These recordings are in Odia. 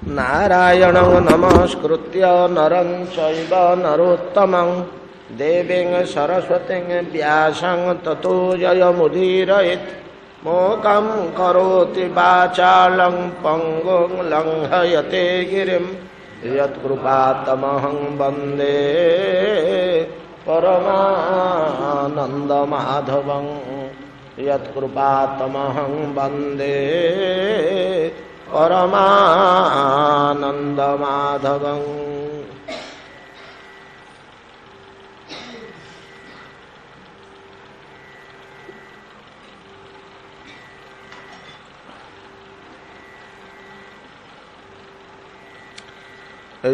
नारायणं नमस्कृत्य नरं चैव नरोत्तमं देवीं सरस्वतीं व्यासं ततो जयमुदीरयेत्। मोकं करोति वाचालं पङ्गुं लङ्घयते गिरिं यत्कृपातमहं वन्दे परमानन्दमाधवं। यत्कृपातमहं वन्दे परमानन्दमाधवं।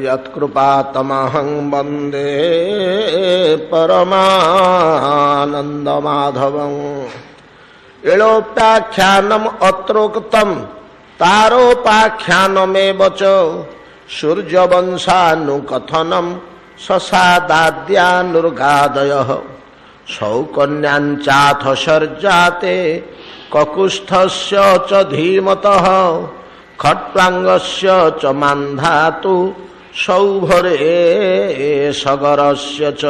यत्कृपातमहं वन्दे परमानन्दमाधवं। एलोप्याख्यानम् अत्रोक्तम् तारोपाख्यानमेव च सूर्यवंशानुकथनं ससादाद्यानुर्गादयः। सौकन्यांचाथ सर्जाते ककुस्थस्य च धीमतः खट्वाङ्गस्य च मान्धातु सौभरे सगरस्य च।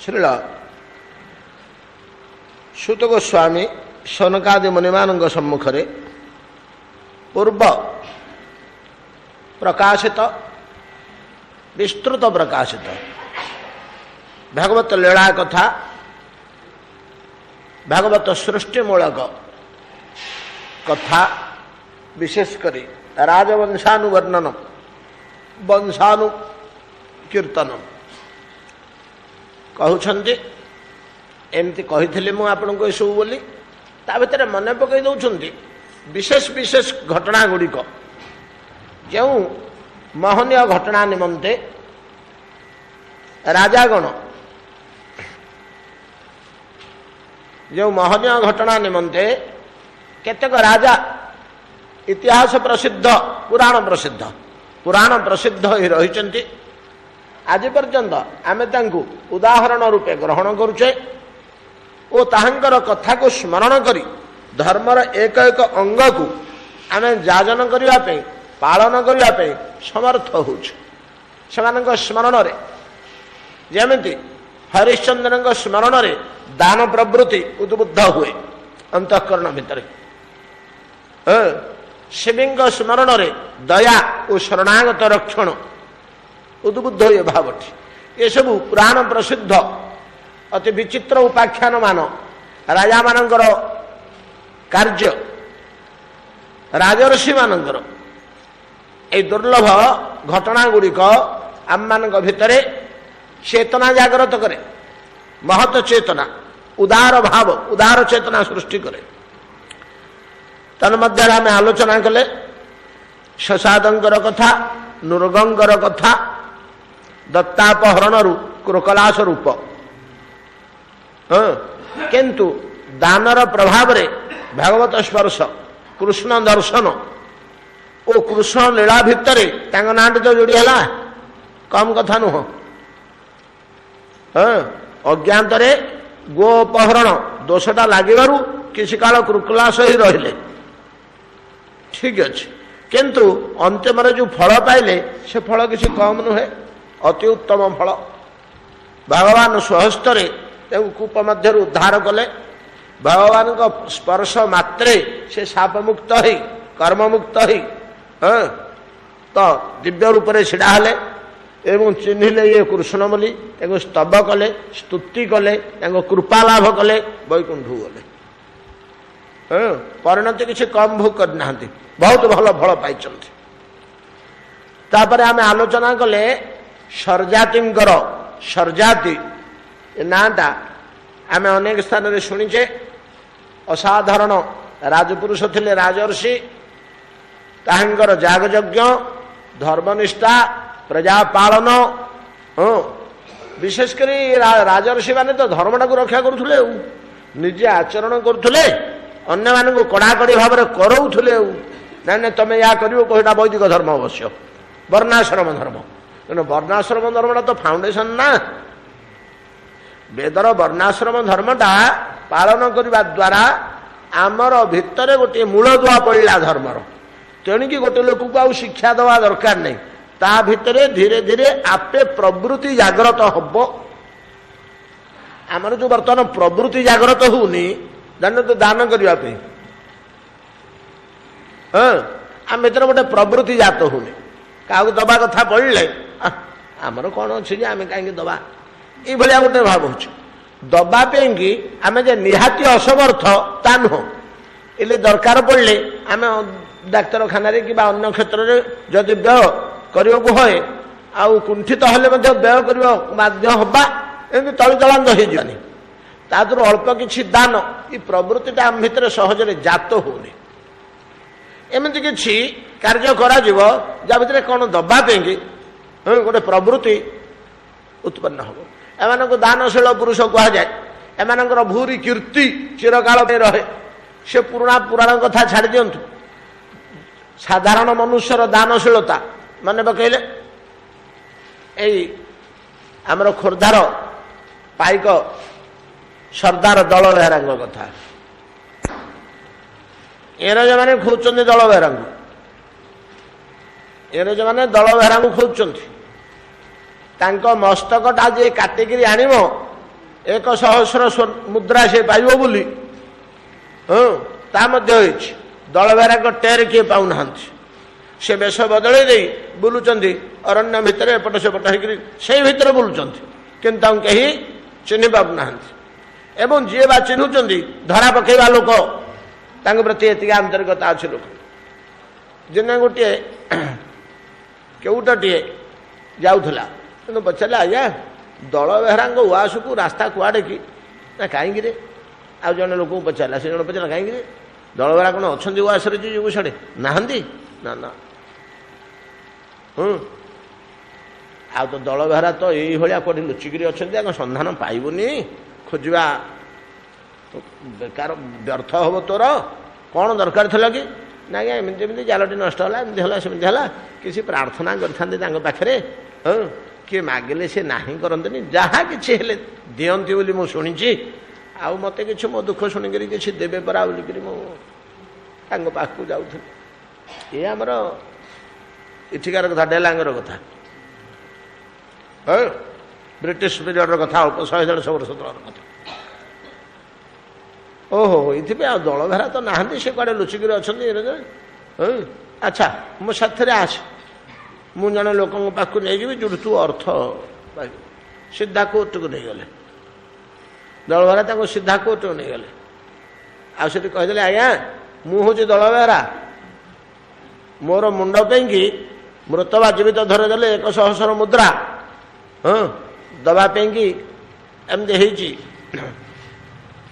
श्रील सूत गोस्वामी शौनकादि मुनिमानंग सम्मुखरे पूर्व प्रकाशित विस्तृत प्रकाशित भागवत लीला कथा भागवत सृष्टिमूलक कथा विशेषकर राजवंशानुवर्णन वंशानु कीर्तन कहउछन्ति। एमती कही मु आपन को सब बोली ता भीतर मन पकई दौरान विशेष विशेष घटना गुड़िक जो महनीय घटना निमंते राजागण जो महनीय घटना निमंते केतेक राजा इतिहास प्रसिद्ध पुराण प्रसिद्ध ही रही आज पर्यंत आमे तांकु उदाहरण रूपे ग्रहण करुचे ओ ताहांकर कथा को स्मरण करी धर्मर एक एक अंग को आमे जाजन करिवा पे पालन करिवा पे समर्थ होछु। सेमानक स्मरण रे जेमिति हरिश्चंद्रनक स्मरण रे दान प्रवृत्ति उद्बुद्ध हुए अंतःकरण भितर। शिविंग स्मरण रे दया और शरणागत रक्षण उद्बुद्ध हुए भावटी। ये सब पुराण प्रसिद्ध अति विचित्र उपाख्यान मान राजा मानकर कार्य राजर्षि मानकर ए दुर्लभ घटना गुड़िक आम मान भितर चेतना जागृत करे महत चेतना उदार भाव उदार चेतना सृष्टि करे। तन्मध्य आम आलोचना कले शशादंकर कथा नृगंगर कथा दत्तापहरण कृकलास रूप किंतु दानर प्रभाव रे भागवत स्पर्श कृष्ण दर्शन ओ कृष्ण लीला भितर नाटी तो जोड़ी है कम कथा नुह। अज्ञात गोपहरण दोषटा लगे किसी काल कृकलास ही रहिले ठीक अच्छे किंतु अंतिम जो फल पाइले से फल किसी कम नुहे अति उत्तम फल। भगवान स्वहस्तरे कूप मध्य उद्धार कले भगवान को स्पर्श मात्रे से शाप मुक्त ही कर्म मुक्त ही तो दिव्य रूप से छिड़ा हेले एवं चिन्हिले ये कृष्ण बोली स्तव कले स्तुति कले कृपा लाभ कले वैकुंठ गले। परिणति किसी कम भोग करना बहुत भल फल पाई। आम आलोचना कले सर्जातींकर सर्जाती नाटा आम अनेक स्थान रे शुणीचे असाधारण राजपुरुष थिले राजर्षि ताहांकर जागयज्ञ धर्मनिष्ठा प्रजा पालन विशेषकर राजर्षि माने तो धर्मटा को रक्षा करुले निजे आचरण करुले अन्य मानक कड़ाकड़ी भाव में करौले ना तुम या कर कहटा वैदिक धर्म अवश्य वर्णाश्रम धर्म तेना वर्णाश्रम धर्मटा तो फाउंडेशन ना वेदर वर्णाश्रम धर्मटा पालन करने द्वारा आमर भितर गोटे मूल दुआ पड़ा धर्मर तेणुकी गोटे लोक को आउ शिक्षा देवा दरकार नहीं ता भितरे धीरे धीरे आपे प्रवृत्ति जागृत हम आमर जो बर्तमान प्रवृत्ति जागृत होनी जान तो दान करने हाँ आम भर गोटे प्रवृत्ति जात होनी क्या दबा कथा पड़े आमर कौन अच्छे आम कहीं दबा ये गोटे भाव हो दबापी आम जे निहाती असमर्थ ता नुह इले दरकार पड़े आम डाक्तखाना कि अन्य क्षेत्र में जदि व्यय करने को है आउ कुंठित हेले व्यय करवा बाध्य हवा एमती तलीतलांत होनी तादर अल्प किसी दान ये प्रवृत्तिटा आम भितर सहजरे जात होनी एमती किसी कार्य करा जा भितर कौन दबापी गोटे प्रवृत्ति उत्पन्न हम एम दानशील पुरुष कह जाए एम भूरी कीर्ति चिरकाल रहे से पुराणा पुराण कथा छाड़ दिंतु साधारण मनुष्यर दानशीलता माने पकड़े आमर खोर्धार पाइक सरदार दल बेहरा कथा इंग्रज मैंने खोज दल बेहरा इंग्रज मैंने दल बेहरा खोज मस्तकटा जे काटिकी आनब 1,000 मुद्रा से पाइब बोली हाँ ता दल बेहरा टेर किए पाऊना से बेश बदल दे बुलूं अरण्य भितर एपट सेपट हो भितर बुलूं किंतु कहीं चिन्ह पाना एवं जी बा चिन्हुंट धरा पकेवा लोक प्रति एति आंतरिकता अच्छे लोक दिने गोटे केउटे जाऊला कि पचारे आज्ञा दल बेहरा उआस को रास्ता कुआड़े कि ना कहीं आउ जड़े लोक पचारा से जन पचारा कहीं दल बेहरा कौन अच्छा उआस जीव साढ़े नहांती ना ना आ तो दल बेहरा तो ये कौटी लुचिकी अच्छा सन्धान पाइबुनि खोजा बेकार व्यर्थ हम तोर कौन दरकार थी कि ना आज्ञा एमती जालटी नष्ट है एमती है सेमती है किसी प्रार्थना करते पाखे हाँ किए मागिले से नहीं करते जहाँ कि दियंती बोली मुझे शुणी आउ मत कि मो दुख शुणिक किसी देवे परा बोलिक पाखक जाऊँ ये आमर इठिकार कथा डेलांगर कथा ब्रिटिश पीरियड कथा अल्प 100-150 वर्ष तल कथा ओहो ये दल बेहरा तो नहांती से कड़े लुचिकी अच्छा अच्छा मो साथी आस मु जड़े लोक पाक नहीं जो तू अर्थ पाइब सीधा कोर्ट को नहीं गले दल बेहरा सीधा कोर्ट को नहीं गले आदे कहीदे आज्ञा मुझे दल बेहरा मोर मुंड पे मृतवा जीवित धरदेले 100 मुद्रा हाँ दवापी एमती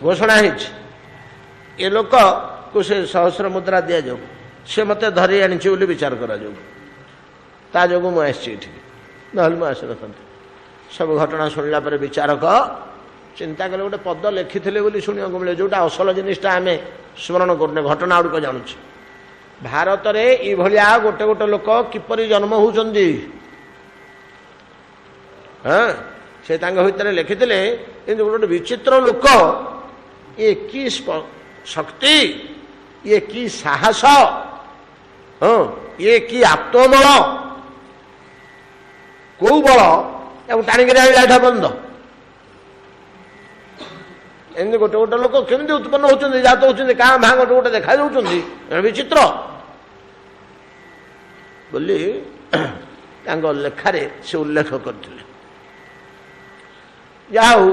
घोषणा ये लोक को से 100 मुद्रा दि जाऊ सी मत धरी आनी विचार करा जो मुझे ना मुझे सब घटना शुणला विचारक चिंता कले गोटे पद लिखी शुणा मिले जोटा असल जिनिसटा आम स्मरण करने घटना गुड़िक जानूँ भारत रे इभलिया गोटे गोटे लोक किपरि जन्म होउचंदी हाँ से भितर लिखिले किंतु गोटे विचित्र लोक ये की शक्ति ये की साहस हाँ ये की आत्मबल कौ बल टाणिक बंद एमती गोटे गोटे लोक केमती उत्पन्न होती जात होती क्या भाँ गोटे गोटे देखा जाऊँच विचित्र बोली लेखारे से उल्लेख करते जाऊ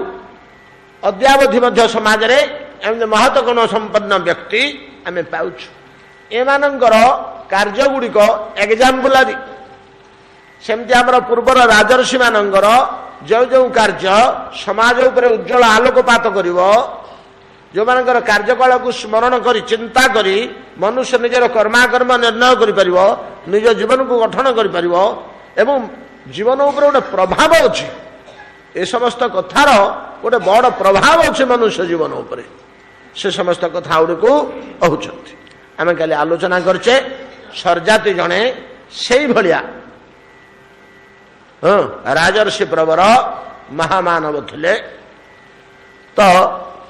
अद्यावधि मध्य समाज रे एमती महत गुण संपन्न व्यक्ति आम पाउछु एमानंकर कार्य गुड़िक एग्जाम्पलारी सेमती आमर पूर्वर राजर्षि मानंकर जो जो कार्य समाज उपरे उज्जवल आलोकपात करिवो जो मानकर कार्यकला को स्मरण करी चिंता करी मनुष्य निजर कर्माकर्म निर्णय करि परिवो निज जीवन को गठन करि परिवो एवं जीवन उपरे गोटे प्रभाव अछि ए समस्त कथार गोटे बड़ प्रभाव अछि मनुष्य जीवन उपरे से समस्त कथा गुड़ी को कहउछंती आमे काली आलोचना करछे सरजाति जणे सेई भलिया हाँ राजर्षि प्रवर महामानव थिले तो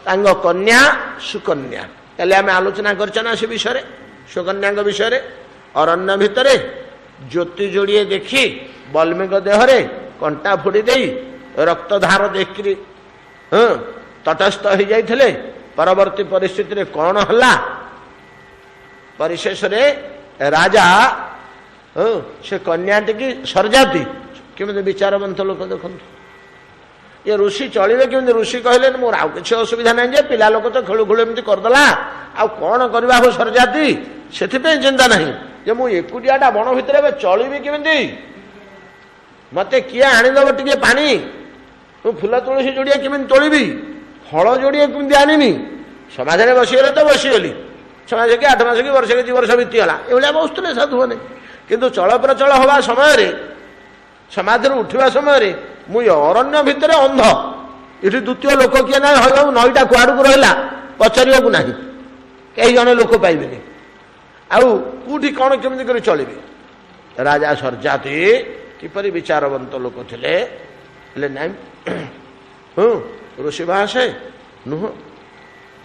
तांग कन्या सुकन्या कल आम आलोचना करना से विषय सुकन्या विषय ଅରଣ୍ୟ ଭିତରେ ଜ୍ୟୋତି ଯୋଡ଼ିଏ ଦେଖି ବଲ୍ମୀଙ୍କ ଦେହରେ କଣ୍ଟା ଫୋଡ଼ି ଦେଇ ରକ୍ତଧାର ଦେଖିରି ତଟସ୍ଥ ହୋଇଯାଇଥିଲେ। ପରବର୍ତ୍ତୀ ପରିସ୍ଥିତିରେ କ'ଣ ହେଲା? ପରିଶେଷରେ ରାଜା ସେ କନ୍ୟାଟିକି ସରଜାତି କେମିତି ବିଚାରବନ୍ତ ଲୋକ ଦେଖନ୍ତୁ। ଏ ଋଷି ଚଳିବେ କେମିତି? ଋଷି କହିଲେ ମୋର ଆଉ କିଛି ଅସୁବିଧା ନାହିଁ ଯେ ପିଲା ଲୋକ ତ ଖେଳୁ ଖେଳୁ ଏମିତି କରିଦେଲା, ଆଉ କ'ଣ କରିବା ହୋ ସରଜାତି, ସେଥିପାଇଁ ଚିନ୍ତା ନାହିଁ ଯେ ମୁଁ ଏକୁଟିଆଟା ବଣ ଭିତରେ ଏବେ ଚଳିବି କେମିତି? ମୋତେ କିଏ ଆଣିଦେବ ଟିକେ ପାଣି? ମୁଁ ଫୁଲ ତୁଳସୀ ଯୋଡ଼ିଏ କେମିତି ତୋଳିବି? ଫଳ ଯୋଡ଼ିଏ କେମିତି ଆଣିବି? ସମାଜରେ ବସିଗଲେ ତ ବସିଗଲି, 6 ମାସ କି 8 ମାସ କି ବର୍ଷ କି 2 ବର୍ଷ ବିତିଗଲା, ଏଭଳିଆ ବସୁଥିଲେ ସାଧୁମାନେ। କିନ୍ତୁ ଚଳପ୍ରଚଳ ହେବା ସମୟରେ, ସମାଧିରୁ ଉଠିବା ସମୟରେ ମୁଁ ଅରଣ୍ୟ ଭିତରେ ଅନ୍ଧ, ଏଠି ଦ୍ୱିତୀୟ ଲୋକ କିଏ ନାହିଁ, ହଇବାକୁ ନଈଟା କୁଆଡ଼କୁ ରହିଲା ପଚାରିବାକୁ ନାହିଁ, କେହି ଜଣେ ଲୋକ ପାଇବେନି, ଆଉ କେଉଁଠି କ'ଣ କେମିତି କରି ଚଳିବି? ରାଜା ସରଜାତି କିପରି ବିଚାରବନ୍ତ ଲୋକ ଥିଲେ, ହେଲେ ନାଇଁ ଋଷି ମହାଶୟ ନୁହଁ,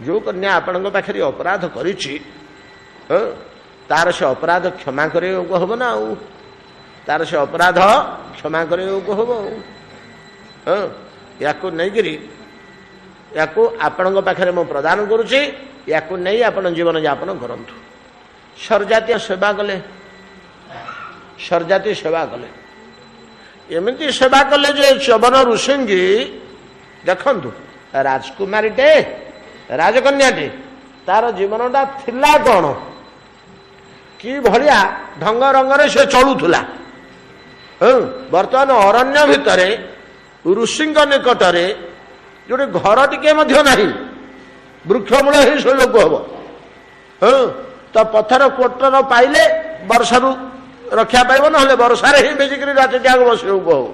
ଯେଉଁ କନ୍ୟା ଆପଣଙ୍କ ପାଖରେ ଅପରାଧ କରିଛି ତାର ସେ ଅପରାଧ କ୍ଷମା କରିବାକୁ ହବ ନା, ଆଉ ତାର ସେ ଅପରାଧ କ୍ଷମା କରିବାକୁ ହବ। ୟାକୁ ନେଇକିରି ୟାକୁ ଆପଣଙ୍କ ପାଖରେ ମୁଁ ପ୍ରଦାନ କରୁଛି, ୟାକୁ ନେଇ ଆପଣ ଜୀବନଯାପନ କରନ୍ତୁ। ସରଜାତି ସେବା କଲେ, ସରଜାତି ସେବା କଲେ, ଏମିତି ସେବା କଲେ ଯେ ଚ୍ୟବନ ଋଷିଙ୍କି ଦେଖନ୍ତୁ, ରାଜକୁମାରୀଟେ ରାଜକନ୍ୟାଟେ, ତାର ଜୀବନଟା ଥିଲା କ'ଣ, କି ଭଳିଆ ଢଙ୍ଗ ରଙ୍ଗରେ ସେ ଚଳୁଥିଲା। ବର୍ତ୍ତମାନ ଅରଣ୍ୟ ଭିତରେ ଋଷିଙ୍କ ନିକଟରେ ଯୋଉଠି ଘର ଟିକେ ମଧ୍ୟ ନାହିଁ, ବୃକ୍ଷମୂଳ ହିଁ ସେ ଲୋକ ହବ। ତ ପଥର କୋଟର ପାଇଲେ ବର୍ଷାରୁ ରକ୍ଷା ପାଇବ, ନହେଲେ ବର୍ଷାରେ ହିଁ ବେଜିକିରି ରାତିଟାକୁ ବସିବାକୁ ହବ।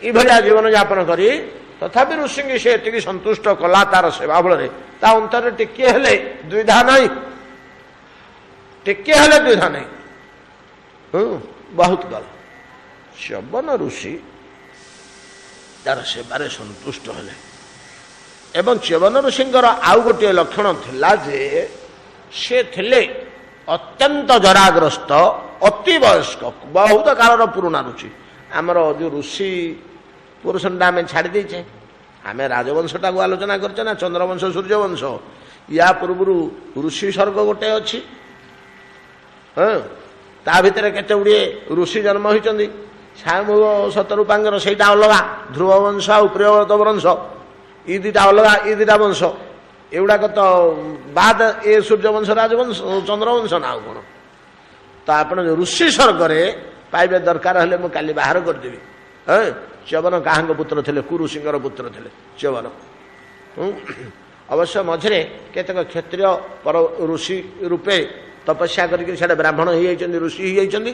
ଏଇଭଳିଆ ଜୀବନଯାପନ କରି ତଥାପି ଋଷିଙ୍କି ସେ ଏତିକି ସନ୍ତୁଷ୍ଟ କଲା ତାର ସେବା ବଳରେ, ତା ଅନ୍ତରରେ ଟିକିଏ ହେଲେ ଦ୍ୱିଧା ନାହିଁ, ଟିକିଏ ହେଲେ ଦ୍ୱିଧା ନାହିଁ। ବହୁତ ଗଲା। ଚ୍ୟବନ ଋଷି ତାର ସେବାରେ ସନ୍ତୁଷ୍ଟ ହେଲେ। ଏବଂ ଚ୍ୟବନ ଋଷିଙ୍କର ଆଉ ଗୋଟିଏ ଲକ୍ଷଣ ଥିଲା ଯେ ସେ ଥିଲେ ଅତ୍ୟନ୍ତ ଜରାଗ୍ରସ୍ତ, ଅତି ବୟସ୍କ, ବହୁତ କାଳର ପୁରୁଣା ଋଷି। ଆମର ଯେଉଁ ଋଷି ପୁରୁଷଟା ଆମେ ଛାଡ଼ି ଦେଇଛେ, ଆମେ ରାଜବଂଶଟାକୁ ଆଲୋଚନା କରିଛେ ନା, ଚନ୍ଦ୍ରବଂଶ ସୂର୍ଯ୍ୟବଂଶ। ୟା ପୂର୍ବରୁ ଋଷି ସ୍ୱର୍ଗ ଗୋଟେ ଅଛି, ତା ଭିତରେ କେତେ ଗୁଡ଼ିଏ ଋଷି ଜନ୍ମ ହୋଇଛନ୍ତି। ସାମୂହ ଶତରୂପାଙ୍କର ସେଇଟା ଅଲଗା, ଧ୍ରୁବ ବଂଶ ଆଉ ପ୍ରିୟବ୍ରତ ବଂଶ, ଇ ଦୁଇଟା ଅଲଗା, ଇ ଦୁଇଟା ବଂଶ। ଏଗୁଡ଼ାକ ତ ବାଦ ଏ ସୂର୍ଯ୍ୟବଂଶ ରାଜବଂଶ ଚନ୍ଦ୍ରବଂଶ ନା ଆଉ କ'ଣ। ତ ଆପଣ ଯେଉଁ ଋଷି ସ୍ୱର୍ଗରେ ପାଇବେ, ଦରକାର ହେଲେ ମୁଁ କାଲି ବାହାର କରିଦେବି। ଚ୍ୟବନ କାହାଙ୍କ ପୁତ୍ର ଥିଲେ? କୁଋଷିଙ୍କର ପୁତ୍ର ଥିଲେ ଚ୍ୟବନ। ଅବଶ୍ୟ ମଝିରେ କେତେକ କ୍ଷତ୍ରିୟ ପର ଋଷି ରୂପେ ତପସ୍ୟା କରିକି ସେଟା ବ୍ରାହ୍ମଣ ହେଇଯାଇଛନ୍ତି, ଋଷି ହେଇଯାଇଛନ୍ତି।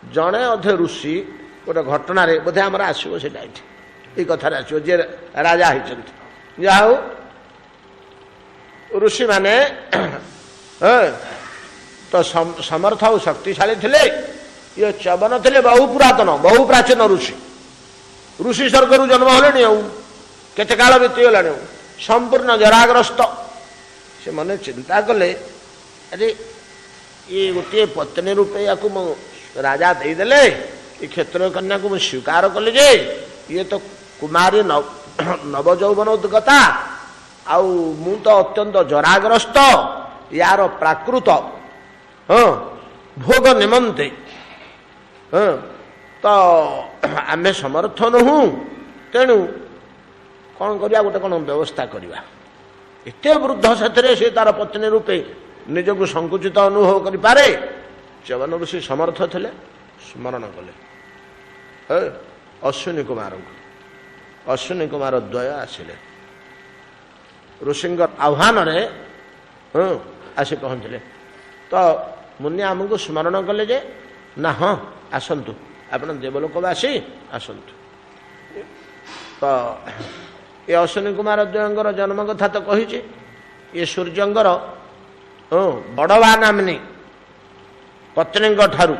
ଜଣେ ଅଧେ ଋଷି ଗୋଟେ ଘଟଣାରେ ବୋଧେ ଆମର ଆସିବ, ସେଇଟା ଏଠି ଏଇ କଥାରେ ଆସିବ, ଯିଏ ରାଜା ହେଇଛନ୍ତି। ଯାହା ହଉ ଋଷିମାନେ ତ ସମର୍ଥ ଆଉ ଶକ୍ତିଶାଳୀ ଥିଲେ। ଇଏ ଚ୍ୟବନ ଥିଲେ ବହୁ ପୁରାତନ, ବହୁ ପ୍ରାଚୀନ ଋଷି। ଋଷି ସ୍ୱର୍ଗରୁ ଜନ୍ମ ହେଲେଣି, ଆଉ କେତେ କାଳ ବିତିଗଲାଣି, ଆଉ ସମ୍ପୂର୍ଣ୍ଣ ଜରାଗ୍ରସ୍ତ। ସେ ମନେ ଚିନ୍ତା କଲେ, ଆରେ ଇଏ ଗୋଟିଏ ପତ୍ନୀ ରୂପେ ୟାକୁ ମୁଁ ରାଜା ଦେଇଦେଲେ, ଏ କ୍ଷତ୍ରିୟ କନ୍ୟାକୁ ମୁଁ ସ୍ୱୀକାର କଲି ଯେ ଇଏ ତ କୁମାରୀ ନବଯୌବନ ଉଦ୍ଗତା, ଆଉ ମୁଁ ତ ଅତ୍ୟନ୍ତ ଜରାଗ୍ରସ୍ତ, ୟାର ପ୍ରାକୃତ ଭୋଗ ନିମନ୍ତେ ତ ଆମେ ସମର୍ଥ ନୁହଁ। ତେଣୁ କ'ଣ କରିବା, ଗୋଟେ କ'ଣ ବ୍ୟବସ୍ଥା କରିବା। ଏତେ ବୃଦ୍ଧ ସେଥିରେ ସେ ତାର ପତ୍ନୀ ରୂପେ ନିଜକୁ ସଂକୁଚିତ ଅନୁଭବ କରିପାରେ। ଚ୍ୟବନ ଋଷି ସମର୍ଥ ଥିଲେ, ସ୍ମରଣ କଲେ ଅଶ୍ୱିନୀ କୁମାରଙ୍କୁ। ଅଶ୍ୱିନୀ କୁମାର ଦ୍ୱୟ ଆସିଲେ, ଋଷିଙ୍କ ଆହ୍ୱାନରେ ଆସି ପହଞ୍ଚିଲେ। ତ ମୁନି ଆମକୁ ସ୍ମରଣ କଲେ ଯେ ନା, ହଁ ଆସନ୍ତୁ, ଆପଣ ଦେବଲୋକବାସୀ ଆସନ୍ତୁ। ତ ଏ ଅଶ୍ୱିନୀ କୁମାର ଦ୍ୱୟଙ୍କର ଜନ୍ମ କଥା ତ କହିଛି। ଏ ସୂର୍ଯ୍ୟଙ୍କର ବଡ଼ବା ନାମିନୀ ପତ୍ନୀଙ୍କ ଠାରୁ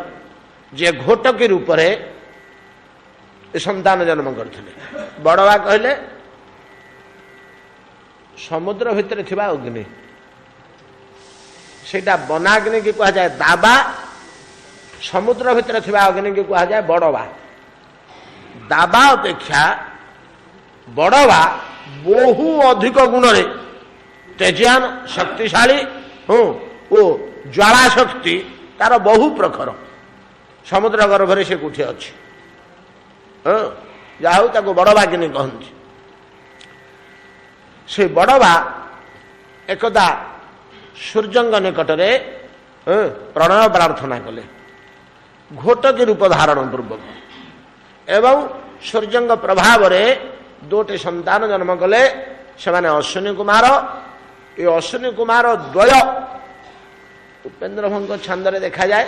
ଯିଏ ଘୋଟକୀ ରୂପରେ ଏ ସନ୍ତାନ ଜନ୍ମ କରିଥିଲେ। ବଡ଼ବା କହିଲେ ସମୁଦ୍ର ଭିତରେ ଥିବା ଅଗ୍ନି, ସେଇଟା ବନାଗ୍ନି କି କୁହାଯାଏ। ଦାବା समुद्र भितर थिबा अग्नि की कहा जाए बड़वा। दाबा अपेक्षा बड़वा बहु अधिक गुण रे तेजियान शक्तिशाली ओ ज्वाला शक्ति तार बहु प्रखर समुद्र गर्भरे से कोठी अछि जाहु ताको बड़वा किनी कहନ୍ତି। से बड़वा एकदा सूर्यंग निकटरे प्रणय प्रार्थना कले घोटकी रूप धारण पूर्वक एवं सूर्यंग प्रभाव रे दोटी संतान जन्म कले से माने अश्विनी कुमार। ये अश्विनी कुमार द्वय उपेन्द्र भंग छंदरे देखा जाए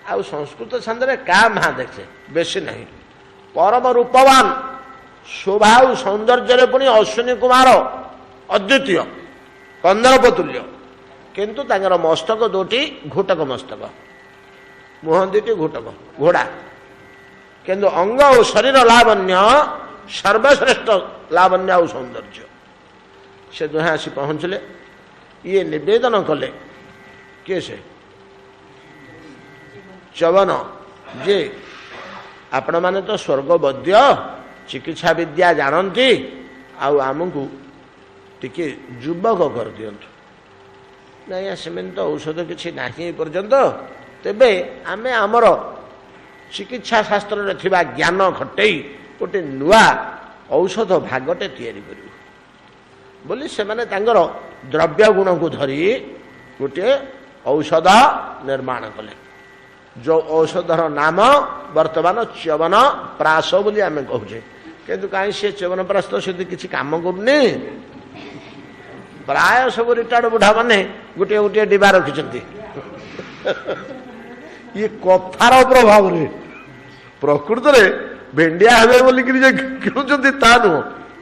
आ संस्कृत छंदरे का महा देखे बेसी नहीं। परम रूपवान शोभा सौंदर्य पुणी अश्विनी कुमार अद्वितीय कंदर्प तुल्य किंतु तांकर मस्तक दोटी घोटक मस्तक मुह दुटी घोटक घोड़ा किंतु अंग और शरीर लावण्य सर्वश्रेष्ठ लावण्य और सौंदर्य। से दुहे आसी पहुँचले ये निवेदन कले किए से चवन जे आपण माने तो स्वर्गवद्य चिकित्सा विद्या जानती आमको टिके युवक कर दियंतु नहीं सेमें तो औषध किसी ना पर्यंत तेबे आमे आमर चिकित्सा शास्त्र रे थिबा ज्ञान खटेई गोटे नुआ औषध भागटे तैयारी करू बोली से माने तांगर द्रव्य गुण को धरी गोटे औषध निर्माण कले जो औषधर नाम वर्तमान च्यवन प्राश बोली आमे कहूचे किंतु कहीं से च्यवन प्राश तो सीधी किसी काम करूनी प्राय सब रिटायर्ड बुढ़ा माने गोटे गोटे डिबा रखिछंती ये कथार प्रभाव रे प्रकृत रे भेंडिया हेबे बोली कि जे किनुचंती ता नु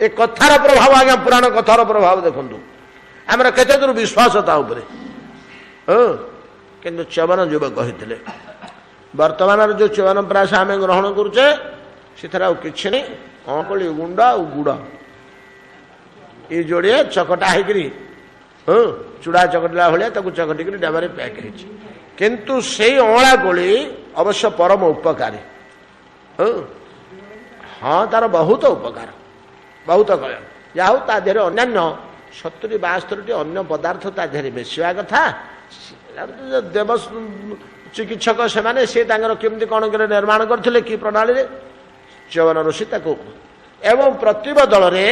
ए कथार प्रभाव आज्ञा पुराण कथार प्रभाव देखंतु हमर केते दूर विश्वास ता ऊपर किंतु च्यवन युवक कहिथिले वर्तमान जो च्यवन प्राश आमे ग्रहण करूचे सेथरा किछि नै अंकली गुंडा और गुड़ ये जोड़े चकटा होकरी चूड़ा चकटिला भाया चकटिक डबारे पैक होती किंतु से अँला कोली अवश्य परम उपकारी हाँ तार बहुत उपकार बहुत कल्याण जाऊ ता देहरे अन्यान्य 70-72 अन्य पदार्थ ता देहरे मिसवा कथा देव चिकित्सक से माने से केमती कौन निर्माण करथिले कि प्रणाली रे च्यवन ऋषि ताको एवं प्रतिबदल रे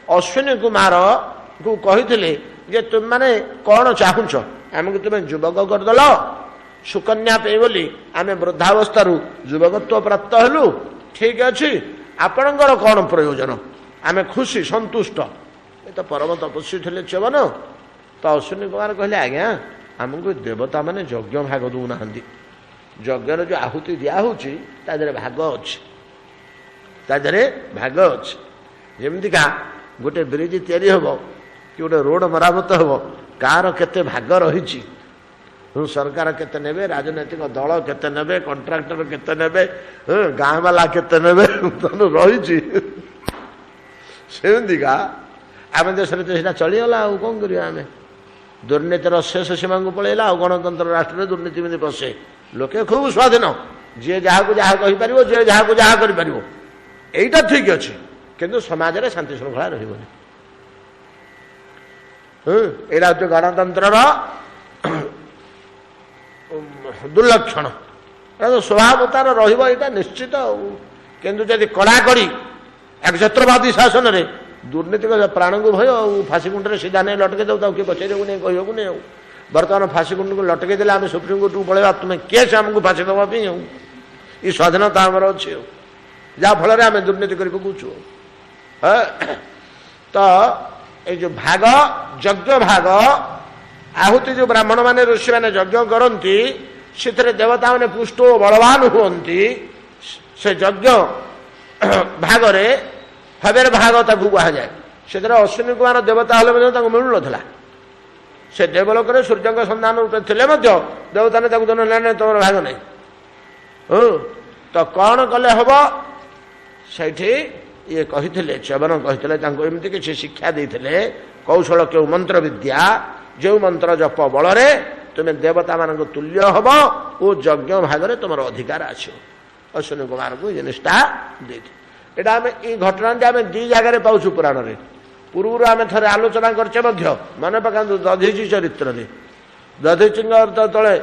अश्विनी कुमार को कही जे तुम माने कौन चाहूच आमको तुम युवक करदेल सुकन्या पे बोली आम वृद्धावस्था युवकत्व प्राप्त हेलु ठीक अच्छे आपणकर कौन प्रयोजन आम खुशी संतुष्ट ये तो परम तपस्वी थे च्यवन तो अश्विनी कुमार कहले आज्ञा आमको देवता माने यज्ञ भाग दौना यज्ञर जो आहुति दिहूँ तादे भाग अच्छे तादे भाग अच्छे जमीका गोटे ब्रिज तैयारी हम कि गोटे रोड मरामत हम कार केते भाग रही सरकार केते नेबे राजनैतिक दल केते नेबे कंट्राक्टर केते नेबे गाँ वाला केते नेबे रही सेमतिका आम देश में चलीगला आ कौन कर दुर्नीतिर शेष सीमा को पलैला आ गणतंत्र राष्ट्र में दुर्नीति में पशे लोके खूब स्वाधीन जी जहाँ को जहाँ कहीपर जी जहाँ को जहाँ कर यहीटा ठीक अच्छे किंतु समाज रे शांति श्रृंखला रही एरा हूँ गणतंत्र दुर्लक्षण स्वभाव तार रहा निश्चित किंतु जदि कड़ाकड़ी एकछत्रवादी शासन रे दुर्नीति प्राण को भय फाँसी कुंड में सीधा नहीं लटके दो किए बचेक नहीं कहू नहीं बर्तमान फाँसी कुंड को लटके देले आम सुप्रीमकोर्ट को पलैया तुम्हें केस आमको फाँसी देवाई ये स्वाधीनता आमर अच्छे जहाँफल आम दुर्नीति कर पकाचु तो ये जो भाग यज्ञ भाग आहुति जो ब्राह्मण माने ऋषि माने यज्ञ करती से देवता माने पुष्ट बलवान हुंती से यज्ञ भागरे हबेर भाग ताकू कह जाए से अश्विनी कुमार देवता हेले मिलू ना से देवलोक सूर्य संधान रूपे थे देवता ने तुम भाग नहीं तो कौन कले हम से ये कही च्यवन कही एमती किसी शिक्षा देते कौशल क्यों मंत्र विद्या जो मंत्र जप बल ତୁମେ ଦେବତା ମାନଙ୍କ ତୁଲ୍ୟ ହବ ଓ ଯଜ୍ଞ ଭାଗରେ ତୁମର ଅଧିକାର ଆସିବ। ଅଶ୍ୱିନୀ କୁମାରଙ୍କୁ ଏ ଜିନିଷଟା ଦେଇଥିଲେ। ଏଇଟା ଆମେ ଏଇ ଘଟଣାଟି ଆମେ ଦି ଜାଗାରେ ପାଉଛୁ ପୁରାଣରେ। ପୂର୍ବରୁ ଆମେ ଥରେ ଆଲୋଚନା କରିଛେ ମଧ୍ୟ, ମନେ ପକାନ୍ତୁ ଦଧିଚି ଚରିତ୍ରରେ। ଦଧିଚିଙ୍କ ତଳେ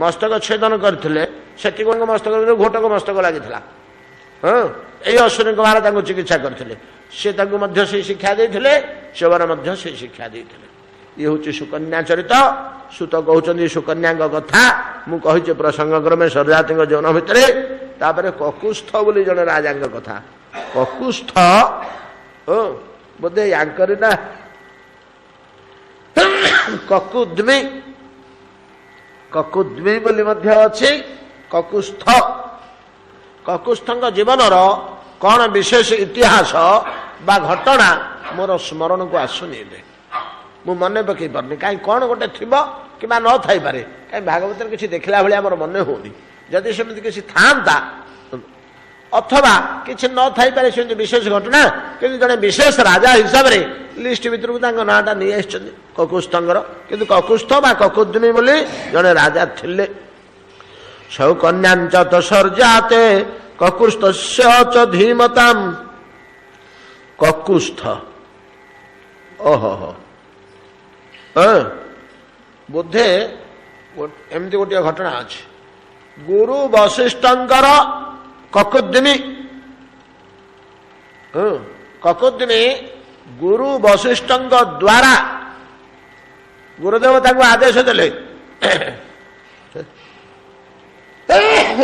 ମସ୍ତକ ଛେଦନ କରିଥିଲେ, ସେତିକଙ୍କ ମସ୍ତକ ଘୋଟକ ମସ୍ତକ ଲାଗିଥିଲା। ହଁ, ଏଇ ଅଶ୍ୱିନୀ କୁମାର ତାଙ୍କୁ ଚିକିତ୍ସା କରିଥିଲେ। ସେ ତାଙ୍କୁ ମଧ୍ୟ ସେଇ ଶିକ୍ଷା ଦେଇଥିଲେ, ଶିବର ମଧ୍ୟ ସେଇ ଶିକ୍ଷା ଦେଇଥିଲେ। ଇଏ ହେଉଛି ସୁକନ୍ୟା ଚରିତ। ସୁତ କହୁଛନ୍ତି ସୁକନ୍ୟାଙ୍କ କଥା ମୁଁ କହିଛି ପ୍ରସଙ୍ଗକ୍ରମେ ସରଜାତିଙ୍କ ଜୀବନ ଭିତରେ। ତାପରେ କକୁସ୍ଥ ବୋଲି ଜଣେ ରାଜାଙ୍କ କଥା। କକୁସ୍ଥ ବୋଧେ ୟାଙ୍କରି ନା କକୁଦ୍ମି, କକୁଦ୍ମି ବୋଲି ମଧ୍ୟ ଅଛି, କକୁସ୍ଥ। କକୁସ୍ଥଙ୍କ ଜୀବନର କ'ଣ ବିଶେଷ ଇତିହାସ ବା ଘଟଣା ମୋର ସ୍ମରଣକୁ ଆସୁନି ଏବେ, ମୁଁ ମନେ ପକେଇ ପାରୁନି। କାହିଁ କ'ଣ ଗୋଟେ ଥିବ କିମ୍ବା ନ ଥାଇପାରେ, କାହିଁ ଭାଗବତରେ କିଛି ଦେଖିଲା ଭଳିଆ ଆମର ମନେ ହେଉନି। ଯଦି ସେମିତି କିଛି ଥାଆନ୍ତା ଅଥବା କିଛି ନ ଥାଇପାରେ ସେମିତି ବିଶେଷ ଘଟଣା, କିନ୍ତୁ ଜଣେ ବିଶେଷ ରାଜା ହିସାବରେ ଲିଷ୍ଟ ଭିତରକୁ ତାଙ୍କ ନାଁଟା ନେଇ ଆସିଛନ୍ତି କକୁସ୍ଥଙ୍କର। କିନ୍ତୁ କକୁସ୍ଥ ବା କକୁଦ୍ମି ବୋଲି ଜଣେ ରାଜା ଥିଲେ। ସୌକନ୍ୟାଞ୍ଚ ତସର୍ଜାତେ କକୁସ୍ଥସ୍ୟ ଚ ଧୀମତାମ୍। କକୁସ୍ଥ, ଓହୋ ବୋଧେ ଏମିତି ଗୋଟିଏ ଘଟଣା ଅଛି। ଗୁରୁ ବଶିଷ୍ଠଙ୍କର କକୁଦ୍ମି, କକୁଦ୍ମି ଗୁରୁ ବଶିଷ୍ଠଙ୍କ ଦ୍ୱାରା ଗୁରୁଦେବ ତାଙ୍କୁ ଆଦେଶ ଦେଲେ,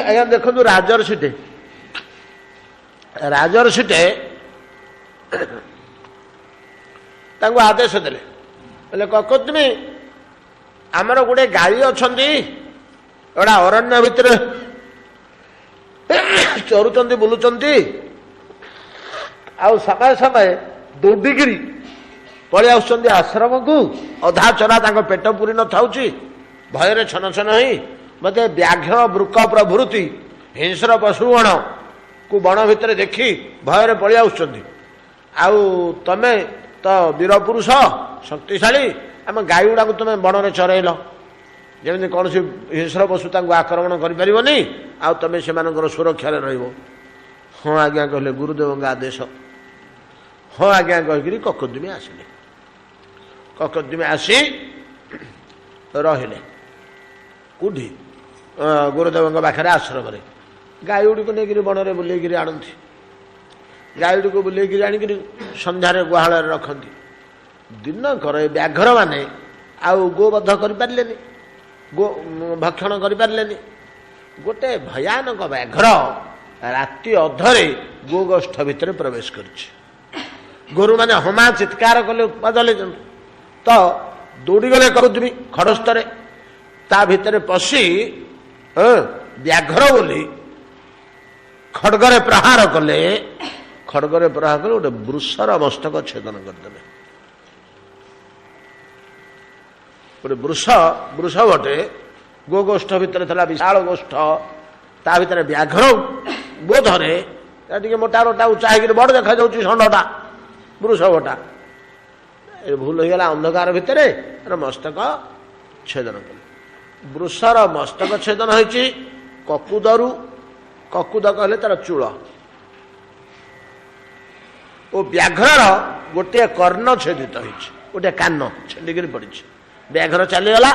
ଆଜ୍ଞା ଦେଖନ୍ତୁ ରାଜର୍ଷିଟେ ତାଙ୍କୁ ଆଦେଶ ଦେଲେ, ବୋଲେ କକୁଦ୍ମି ଆମର ଗୋଟେ ଗାଈ ଅଛନ୍ତି, ଏଗୁଡ଼ା ଅରଣ୍ୟ ଭିତରେ ଚରୁଛନ୍ତି ବୁଲୁଛନ୍ତି, ଆଉ ସମୟ ସମୟ ଦୌଡ଼ିକିରି ପଳେଇ ଆସୁଛନ୍ତି ଆଶ୍ରମକୁ। ଅଧା ଚରା ତାଙ୍କ ପେଟ ପୁରି ନଥାଉଛି, ଭୟରେ ଛନ ଛନ ହେଇ ମୋତେ ବ୍ୟାଘ୍ର ବୃକ ପ୍ରଭୃତି ହିଂସ୍ର ପଶୁଗଣକୁ ବଣ ଭିତରେ ଦେଖି ଭୟରେ ପଳେଇ ଆସୁଛନ୍ତି। ଆଉ ତମେ ତ ବୀର ପୁରୁଷ ଶକ୍ତିଶାଳୀ, ଆମ ଗାଈ ଗୁଡ଼ାକୁ ତୁମେ ବଣରେ ଚରେଇଲ, ଯେମିତି କୌଣସି ହିଂସ୍ର ପଶୁ ତାଙ୍କୁ ଆକ୍ରମଣ କରିପାରିବନି, ଆଉ ତମେ ସେମାନଙ୍କର ସୁରକ୍ଷାରେ ରହିବ। ହଁ ଆଜ୍ଞା କହିଲେ ଗୁରୁଦେବଙ୍କ ଆଦେଶ। ହଁ ଆଜ୍ଞା କହିକିରି କକୁଦ୍ମି ଆସିଲେ। କକୁଦ୍ମି ଆସି ରହିଲେ କୋଉଠି? ଗୁରୁଦେବଙ୍କ ପାଖରେ ଆଶ୍ରମରେ। ଗାଈ ଗୁଡ଼ିକୁ ନେଇକରି ବଣରେ ବୁଲେଇକିରି ଆଣନ୍ତି। ଗାଈ ଗୁଡ଼ିକୁ ବୁଲେଇକିରି ଆଣିକିରି ସନ୍ଧ୍ୟାରେ ଗୁହାଳରେ ରଖନ୍ତି। ଦିନକର ଏ ବ୍ୟାଘ୍ରମାନେ ଆଉ ଗୋବଧ କରିପାରିଲେନି, ଗୋ ଭକ୍ଷଣ କରିପାରିଲେନି। ଗୋଟେ ଭୟାନକ ବ୍ୟାଘ୍ର ରାତି ଅଧରେ ଗୋଗୋଷ୍ଠ ଭିତରେ ପ୍ରବେଶ କରିଛି। ଗୋରୁମାନେ ହମା ଚିତ୍କାର କଲେ, ବଦଲେ ତ ଦୌଡ଼ିଗଲେ କକୁଦ୍ମି ଖଡ଼ସ୍ତରେ। ତା ଭିତରେ ପଶି ବ୍ୟାଘ୍ର ବୋଲି ଖଡ଼ଗରେ ପ୍ରହାର କଲେ। ଖଡ଼ଗରେ ପ୍ରହାର କଲେ ଗୋଟେ ବୃଷର ମସ୍ତକ ଛେଦନ କରିଦେଲେ। ଗୋଟେ ବୃଷ ଗୋଟେ ଗୋଗୋଷ୍ଠ ଭିତରେ ଥିଲା, ବିଶାଳ ଗୋଷ୍ଠ। ତା ଭିତରେ ବ୍ୟାଘ୍ର ବୋଧରେ ଟିକେ ମୋଟା ରୋଟା ଉଞ୍ଚା ହେଇକିରି ବଡ଼ ଦେଖାଯାଉଛି ଷଣ୍ଢଟା, ବୃଷ ଗୋଟା। ଏ ଭୁଲ ହେଇଗଲା, ଅନ୍ଧକାର ଭିତରେ ମସ୍ତକ ଛେଦନ କଲେ। ବୃଷର ମସ୍ତକ ଛେଦନ ହେଇଛି କକୁଦରୁ। କକୁଦ କହିଲେ ତାର ଚୂଳ। ଓ ବ୍ୟାଘ୍ରର ଗୋଟିଏ କର୍ଣ୍ଣ ଛେଦିତ ହେଇଛି, ଗୋଟିଏ କାନ ଛେଦିକିରି ପଡ଼ିଛି। ବ୍ୟାଘ୍ର ଚାଲିଗଲା,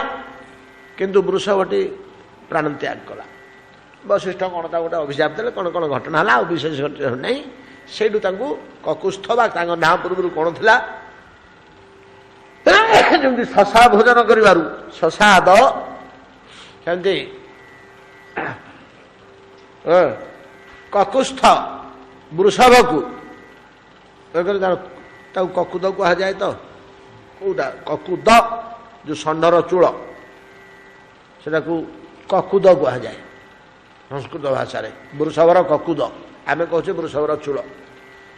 କିନ୍ତୁ ବୃଷଭଟି ପ୍ରାଣ ତ୍ୟାଗ କଲା। ବଶିଷ୍ଠ କ'ଣ ତା ଗୋଟେ ଅଭିଶାପ ଦେଲେ, କ'ଣ କ'ଣ ଘଟଣା ହେଲା, ଆଉ ବିଶେଷ ଘଟଣା ନାହିଁ। ସେଇଠୁ ତାଙ୍କୁ କକୁସ୍ଥ ବା ତାଙ୍କ ନାଁ ପୂର୍ବରୁ କ'ଣ ଥିଲା, ଯେମିତି ଶଶା ଭୋଜନ କରିବାରୁ ଶଶାଦ, ସେମିତି କକୁସ୍ଥ ବୃଷଭକୁ ତାକୁ କକୁଦ କୁହାଯାଏ। ତ କୋଉଟା କକୁଦ, ଯୋଉ ଷଣ୍ଢର ଚୂଳ, ସେଟାକୁ କକୁଦ କୁହାଯାଏ ସଂସ୍କୃତ ଭାଷାରେ। ବୃଷଭର କକୁଦ, ଆମେ କହୁଛେ ବୃଷଭର ଚୂଳ।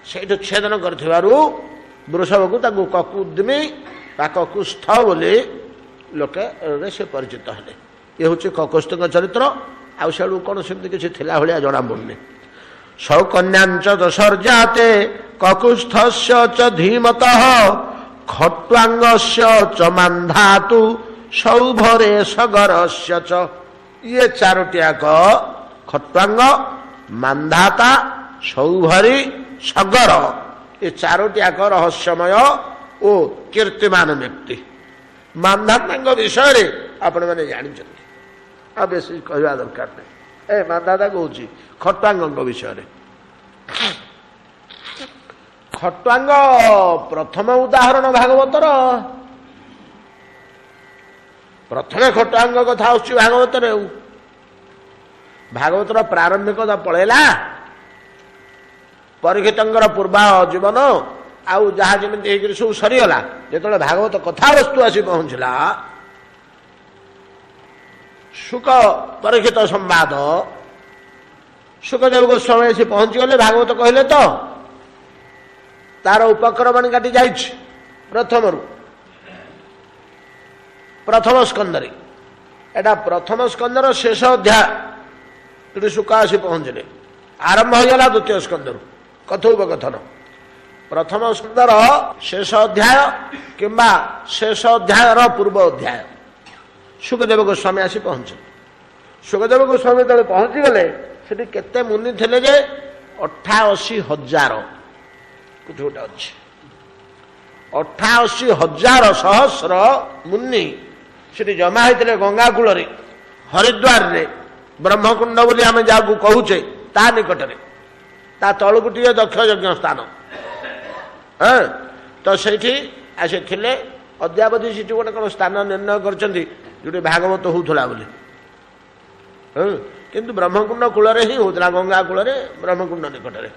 ସେଇଠୁ ଛେଦନ କରିଥିବାରୁ ବୃଷଭକୁ ତାଙ୍କୁ କକୁଦ୍ମି ବା କକୁସ୍ଥ ବୋଲି ଲୋକେ ସେ ପରିଚିତ ହେଲେ। ଇଏ ହେଉଛି କକୁସ୍ଥଙ୍କ ଚରିତ୍ର। ଆଉ ସେଠୁ କ'ଣ ସେମିତି କିଛି ଥିଲା ଭଳିଆ ଜଣାପଡ଼ୁନି। ସୌକନ୍ୟାଞ୍ଚ ଦଶର୍ଜାତେ କକୁସ୍ଥସ୍ୟ ଚ ଧୀମତଃ ଖଟ୍ୱାଙ୍ଗସ୍ୟ ଚ ମାନ୍ଧାତୁ ସୌଭରେ ସଗରସ୍ୟ ଚ। ଇଏ ଚାରୋଟିଆକ ଖଟ୍ୱାଙ୍ଗ, ମାନ୍ଧାତା, ସୌଭରୀ, ସଗର, ଏ ଚାରୋଟିଆକ ରହସ୍ୟମୟ ଓ କୀର୍ତ୍ତିମାନ ବ୍ୟକ୍ତି। ମାନ୍ଧାତାଙ୍କ ବିଷୟରେ ଆପଣମାନେ ଜାଣିଛନ୍ତି, ଆଉ ବେଶୀ କହିବା ଦରକାର ନାହିଁ। ଏ ମାନ୍ଧାତା କହୁଛି ଖଟ୍ୱାଙ୍ଗଙ୍କ ବିଷୟରେ। ଖଟ୍ୱାଙ୍ଗ ପ୍ରଥମ ଉଦାହରଣ ଭାଗବତର। ପ୍ରଥମେ ଖଟ୍ୱାଙ୍ଗ କଥା ଆସୁଛି ଭାଗବତରେ। ଆଉ ଭାଗବତର ପ୍ରାରମ୍ଭିକତା ପଳେଇଲା, ପରୀକ୍ଷିତଙ୍କର ପୂର୍ବ ଜୀବନ ଆଉ ଯାହା ଯେମିତି ହେଇକରି ସବୁ ସରିଗଲା। ଯେତେବେଳେ ଭାଗବତ କଥାବସ୍ତୁ ଆସି ପହଞ୍ଚିଲା, ଶୁକ ପରୀକ୍ଷିତ ସମ୍ବାଦ, ଶୁକଦେବ ଗୋସ୍ୱାମୀ ଆସି ପହଞ୍ଚିଗଲେ। ଭାଗବତ କହିଲେ ତ ତାର ଉପକ୍ରମଣ କାଟି ଯାଇଛି ପ୍ରଥମରୁ, ପ୍ରଥମ ସ୍କନ୍ଧରେ। ଏଟା ପ୍ରଥମ ସ୍କନ୍ଧର ଶେଷ ଅଧ୍ୟାୟ। ଏଠି ଶୁକ ଆସି ପହଞ୍ଚିଲେ, ଆରମ୍ଭ ହୋଇଗଲା ଦ୍ୱିତୀୟ ସ୍କନ୍ଧରୁ କଥୋପକଥନ। ପ୍ରଥମ ସ୍କନ୍ଧର ଶେଷ ଅଧ୍ୟାୟ କିମ୍ବା ଶେଷ ଅଧ୍ୟାୟର ପୂର୍ବ ଅଧ୍ୟାୟ। ଶୁକଦେବ ଗୋସ୍ୱାମୀ ଆସି ପହଞ୍ଚିଲେ। ଶୁକଦେବ ଗୋସ୍ୱାମୀ ଯେତେବେଳେ ପହଞ୍ଚିଗଲେ, ସେଠି କେତେ ମୁନି ଥିଲେ ଯେ 88,000 କୋଠି ଗୋଟେ ଅଛି। 88,000 ସହସ୍ର ମୁନି ସେଠି ଜମା ହେଇଥିଲେ ଗଙ୍ଗା କୂଳରେ, ହରିଦ୍ୱାରରେ, ବ୍ରହ୍ମକୁଣ୍ଡ ବୋଲି ଆମେ ଯାହାକୁ କହୁଛେ ତା ନିକଟରେ। ତା ତଳକୁ ଟିକେ ଦକ୍ଷ ଯଜ୍ଞ ସ୍ଥାନ। ତ ସେଇଠି ଆସିଥିଲେ। ଅଦ୍ୟାବଧି ସେଠି ଗୋଟେ କ'ଣ ସ୍ଥାନ ନିର୍ଣ୍ଣୟ କରିଛନ୍ତି ଯୋଉଠି ଭାଗବତ ହଉଥିଲା ବୋଲି। କିନ୍ତୁ ବ୍ରହ୍ମକୁଣ୍ଡ କୂଳରେ ହିଁ ହଉଥିଲା, ଗଙ୍ଗା କୂଳରେ, ବ୍ରହ୍ମକୁଣ୍ଡ ନିକଟରେ,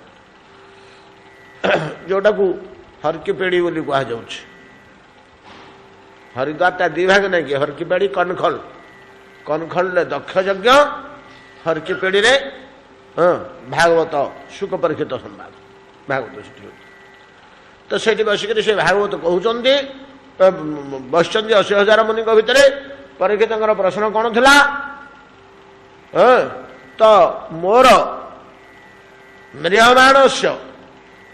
ଯୋଉଟାକୁ ହରକିପେଡ଼ି ବୋଲି କୁହାଯାଉଛି। ହରିଦ୍ୱାରଟା ଦି ଭାଗ ନାହିଁ କି, ହରକିପେଡ଼ି, କନଖଲ। କନଖଲରେ ଦକ୍ଷ ଯଜ୍ଞ, ହରକିପେଡ଼ିରେ ଭାଗବତ ଶୁକ ପରୀକ୍ଷିତ ସମ୍ବାଦ। ଭାଗବତ ସେଠି ହଉଛି। ତ ସେଇଠି ବସିକରି ସେ ଭାଗବତ କହୁଛନ୍ତି। ବସିଛନ୍ତି 80,000 ମୁନିଙ୍କ ଭିତରେ। ପରୀକ୍ଷିତଙ୍କର ପ୍ରଶ୍ନ କ'ଣ ଥିଲା? ତ ମୋର ମ୍ରିୟମାଣସ୍ୟ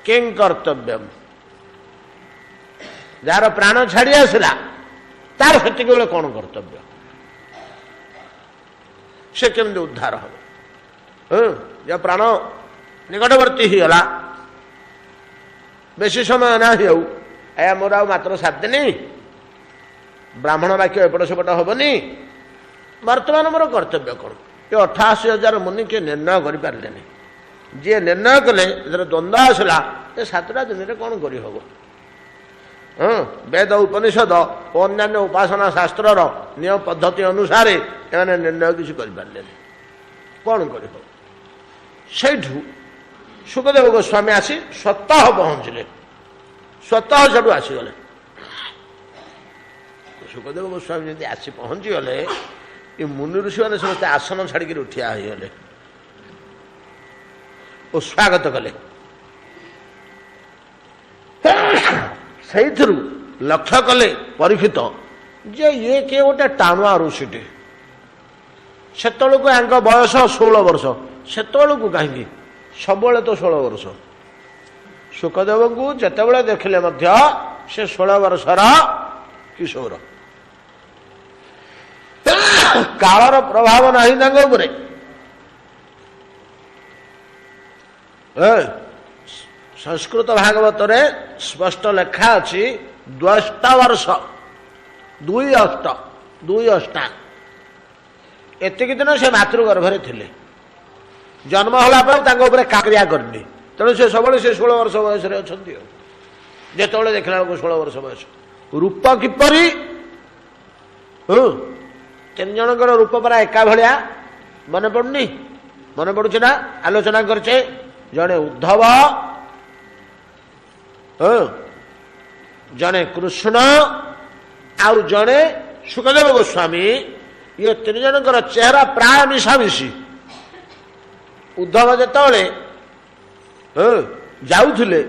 କିଂ କର୍ତ୍ତବ୍ୟମ୍, ଯାହାର ପ୍ରାଣ ଛାଡ଼ି ଆସିଲା ତାର ସେତିକି ବେଳେ କ'ଣ କର୍ତ୍ତବ୍ୟ, ସେ କେମିତି ଉଦ୍ଧାର ହେବ? ଯେ ପ୍ରାଣ ନିକଟବର୍ତ୍ତୀ ହେଇଗଲା, ବେଶୀ ସମୟ ନାହିଁ, ଆଉ ଆଜ୍ଞା ମୋର ଆଉ ମାତ୍ର 7 ଦିନ, ବ୍ରାହ୍ମଣ ବାକ୍ୟ ଏପଟ ସେପଟ ହେବନି, ବର୍ତ୍ତମାନ ମୋର କର୍ତ୍ତବ୍ୟ କ'ଣ? ଏ 88,000 ମୁନି କିଏ ନିର୍ଣ୍ଣୟ କରିପାରିଲେନି। ଯିଏ ନିର୍ଣ୍ଣୟ କଲେ, ଏଥିରେ ଦ୍ୱନ୍ଦ୍ୱ ଆସିଲା, ଏ 7ଟା ଦିନରେ କ'ଣ କରିହେବ? ବେଦ ଉପନିଷଦ ଓ ଅନ୍ୟାନ୍ୟ ଉପାସନା ଶାସ୍ତ୍ରର ନିୟମ ପଦ୍ଧତି ଅନୁସାରେ ଏମାନେ ନିର୍ଣ୍ଣୟ କିଛି କରିପାରିଲେନି, କ'ଣ କରିବ? ସେଇଠୁ ଶୁକଦେବ ଗୋସ୍ୱାମୀ ଆସି ସ୍ୱତଃ ପହଞ୍ଚିଲେ। ସ୍ୱତଃ ସେଠୁ ଆସିଗଲେ। ଶୁକଦେବ ଗୋସ୍ୱାମୀ ଯଦି ଆସି ପହଞ୍ଚିଗଲେ, ଏ ମୁନି ଋଷିମାନେ ସମସ୍ତେ ଆସନ ଛାଡ଼ିକିରି ଠିଆ ହୋଇଗଲେ ଓ ସ୍ୱାଗତ କଲେ। ସେଇଥିରୁ ଲକ୍ଷ୍ୟ କଲେ ପରୀକ୍ଷିତ ଯେ ଇଏ କିଏ ଗୋଟେ ଟାଣୁଆ ଋଷିଟେ। ସେତେବେଳକୁ ୟାଙ୍କ ବୟସ 16 ବର୍ଷ। ସେତେବେଳକୁ କାହିଁକି, ସବୁବେଳେ ତ 16 ବର୍ଷ। ଶୁକଦେବଙ୍କୁ ଯେତେବେଳେ ଦେଖିଲେ ମଧ୍ୟ ସେ 16 ବର୍ଷର କିଶୋର। କାଳର ପ୍ରଭାବ ନାହିଁ ତାଙ୍କ ଉପରେ। ସଂସ୍କୃତ ଭାଗବତରେ ସ୍ପଷ୍ଟ ଲେଖା ଅଛି 2 ବର୍ଷ, 2 ଅଷ୍ଟା। ଏତିକି ଦିନ ସେ ମାତୃଗର୍ଭରେ ଥିଲେ। ଜନ୍ମ ହେଲା ପରେ ତାଙ୍କ ଉପରେ କାକ୍ରିୟା କରିନି। ତେଣୁ ସେ ସବୁବେଳେ ସେ 16 ବର୍ଷ ବୟସରେ ଅଛନ୍ତି। ଆଉ ଯେତେବେଳେ ଦେଖିଲା ବେଳକୁ 16 ବର୍ଷ ବୟସ। ରୂପ କିପରି? 3 ଜଣଙ୍କର ରୂପ ପରା ଏକା ଭଳିଆ। ମନେ ପଡୁନି? ମନେ ପଡୁଛି ନା? ଆଲୋଚନା କରିଛେ। ଜଣେ ଉଦ୍ଧବ, ଜଣେ କୃଷ୍ଣ, ଆଉ ଜଣେ ଶୁକଦେବ ଗୋସ୍ୱାମୀ। ଇଏ 3 ଜଣଙ୍କର ଚେହେରା ପ୍ରାୟ ମିଶାମିଶି। ଉଦ୍ଧବ ଯେତେବେଳେ ଯାଉଥିଲେ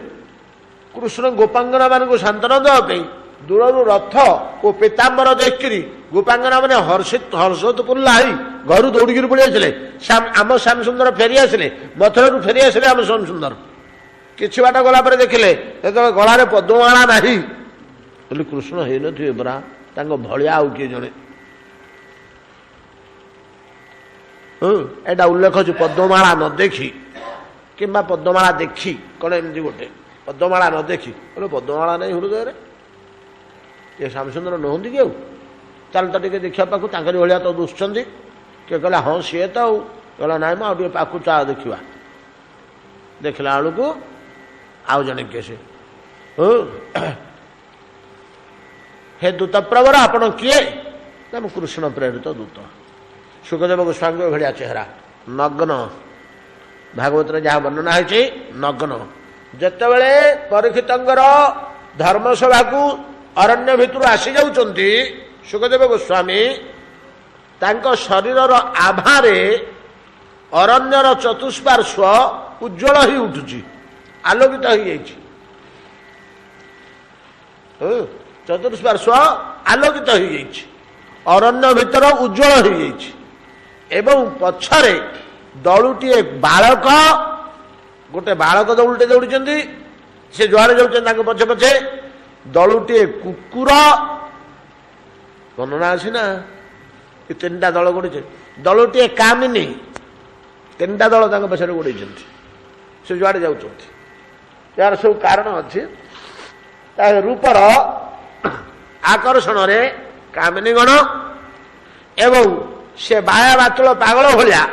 କୃଷ୍ଣ ଗୋପାଙ୍ଗନା ମାନଙ୍କୁ ସାନ୍ତ୍ୱନା ଦେବା ପାଇଁ, ଦୂରରୁ ରଥ ଓ ପୀତାମ୍ବର ଦେଖିକିରି ଗୋପାଙ୍ଗନା ମାନେ ହର୍ଷୋତ୍ଫୁଲ୍ଲ ହେଇ ଘରୁ ଦୌଡ଼ିକିରି ପଳେଇ ଆସିଲେ। ଆମ ଶ୍ୟାମ ସୁନ୍ଦର ଫେରି ଆସିଲେ, ମଥୁରାରୁ ଫେରି ଆସିଲେ ଆମ ଶ୍ୟାମ ସୁନ୍ଦର। କିଛି ବାଟ ଗଲା ପରେ ଦେଖିଲେ ଯେତେବେଳେ ଗଳାରେ ପଦ୍ମମାଳା ନାହିଁ, ବୋଲି କୃଷ୍ଣ ହେଇନଥିବେ ପରା, भलिया आउ किए जड़े एटा उल्लेख अच्छे पद्ममाला न देखी कि पद्ममाला देखी कौन एमती गोटे पद्ममाला न देखी बोले पद्ममाला नहीं हृदय ये श्यामसुंदर नुहति कि चल तो टे देखा पाक भाया तो दुष्ट किए कहला हाँ सी तो कहला ना आगे पाक चा देखा देखला बेलू आउ जड़े किए से हे दूत प्रवर आपण किए तुम कृष्ण प्रेरित दूत सुखदेव गोस्वामी भाया चेहरा नग्न भागवत जहाँ वर्णना है नग्न जितेबले परीक्षितर धर्मसभा को अरण्य भितर आसी जाउछंती सुखदेव गोस्वामी तांको शरीरर आभारे अरण्यर चतुष्पार्श्व उज्ज्वल ही उठुची आलोकित हो जाइछि चतुष्पार्श्व आलोकित हो जाइछि अरण्य भितर उज्ज्वल हो जाइछि एवं पछरे दलुटीए बालक गोटे बालक दौड़ते दौड़ी से जुआड़े जाऊँ पछे पछे दलुटीए कुकुर वर्णना आसी ना तीन टा दल गोड़े दलुटीए कामिनी तीन टा दल पछे गोड़े से जुआड़े जाऊँ यार सब कारण अच्छे रूपर आकर्षण रे कामिनी गण एवं से बाया बातुल पागल भलिया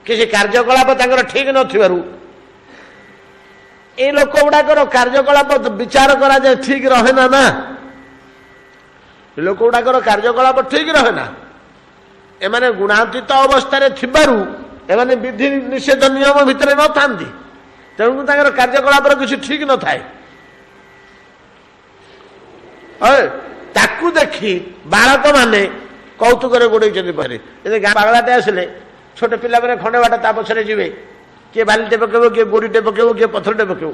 किसी कार्यकलाप ठीक नथिबारु ए लोक गुड़ाकर कार्यकलाप विचार करा जाए ठीक रहे ना लोक गुड़ाकर कार्यकलाप ठीक रहे ना एमाने गुणातीत अवस्था थिबारु एमाने विधि निषेध नियम भितर न थांती तेणु कार्यकलाप किसी ठीक न थाए ताकू देखी बालक माने कौतुक गोड़े पहले गाँ पागलाटे आसिले छोटे पिला मैंने खंडे बाट ता पछरे जीवे किए बालीटे पकेब किए गोड़ीटे पकेब किए पथरटे पकेब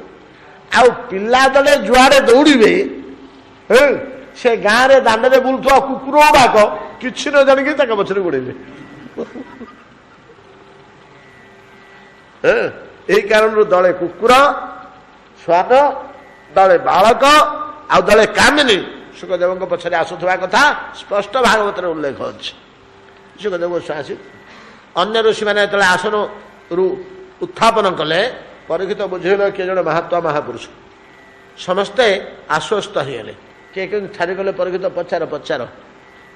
आउ पिला दले जुआड़े दौड़े से गाँव में दांड में बुलुवा कुकुर बाघ कि न जानिक पछरे गोड़े यही कारण दले कुकुर स्वाद दले बालक आउ दले कामिनी सुखदेव पछरे आसुवा कथा स्पष्ट भागवत उल्लेख अच्छे सुखदेव गोस्वामी अन्य ऋषि मैंने आसन रु उत्थापन कले परीक्षित बुझेल किए जड़े महात्मा महापुरुष समस्ते आश्वस्त होगले किए कहीं छाड़गले परीक्षित पचार पचार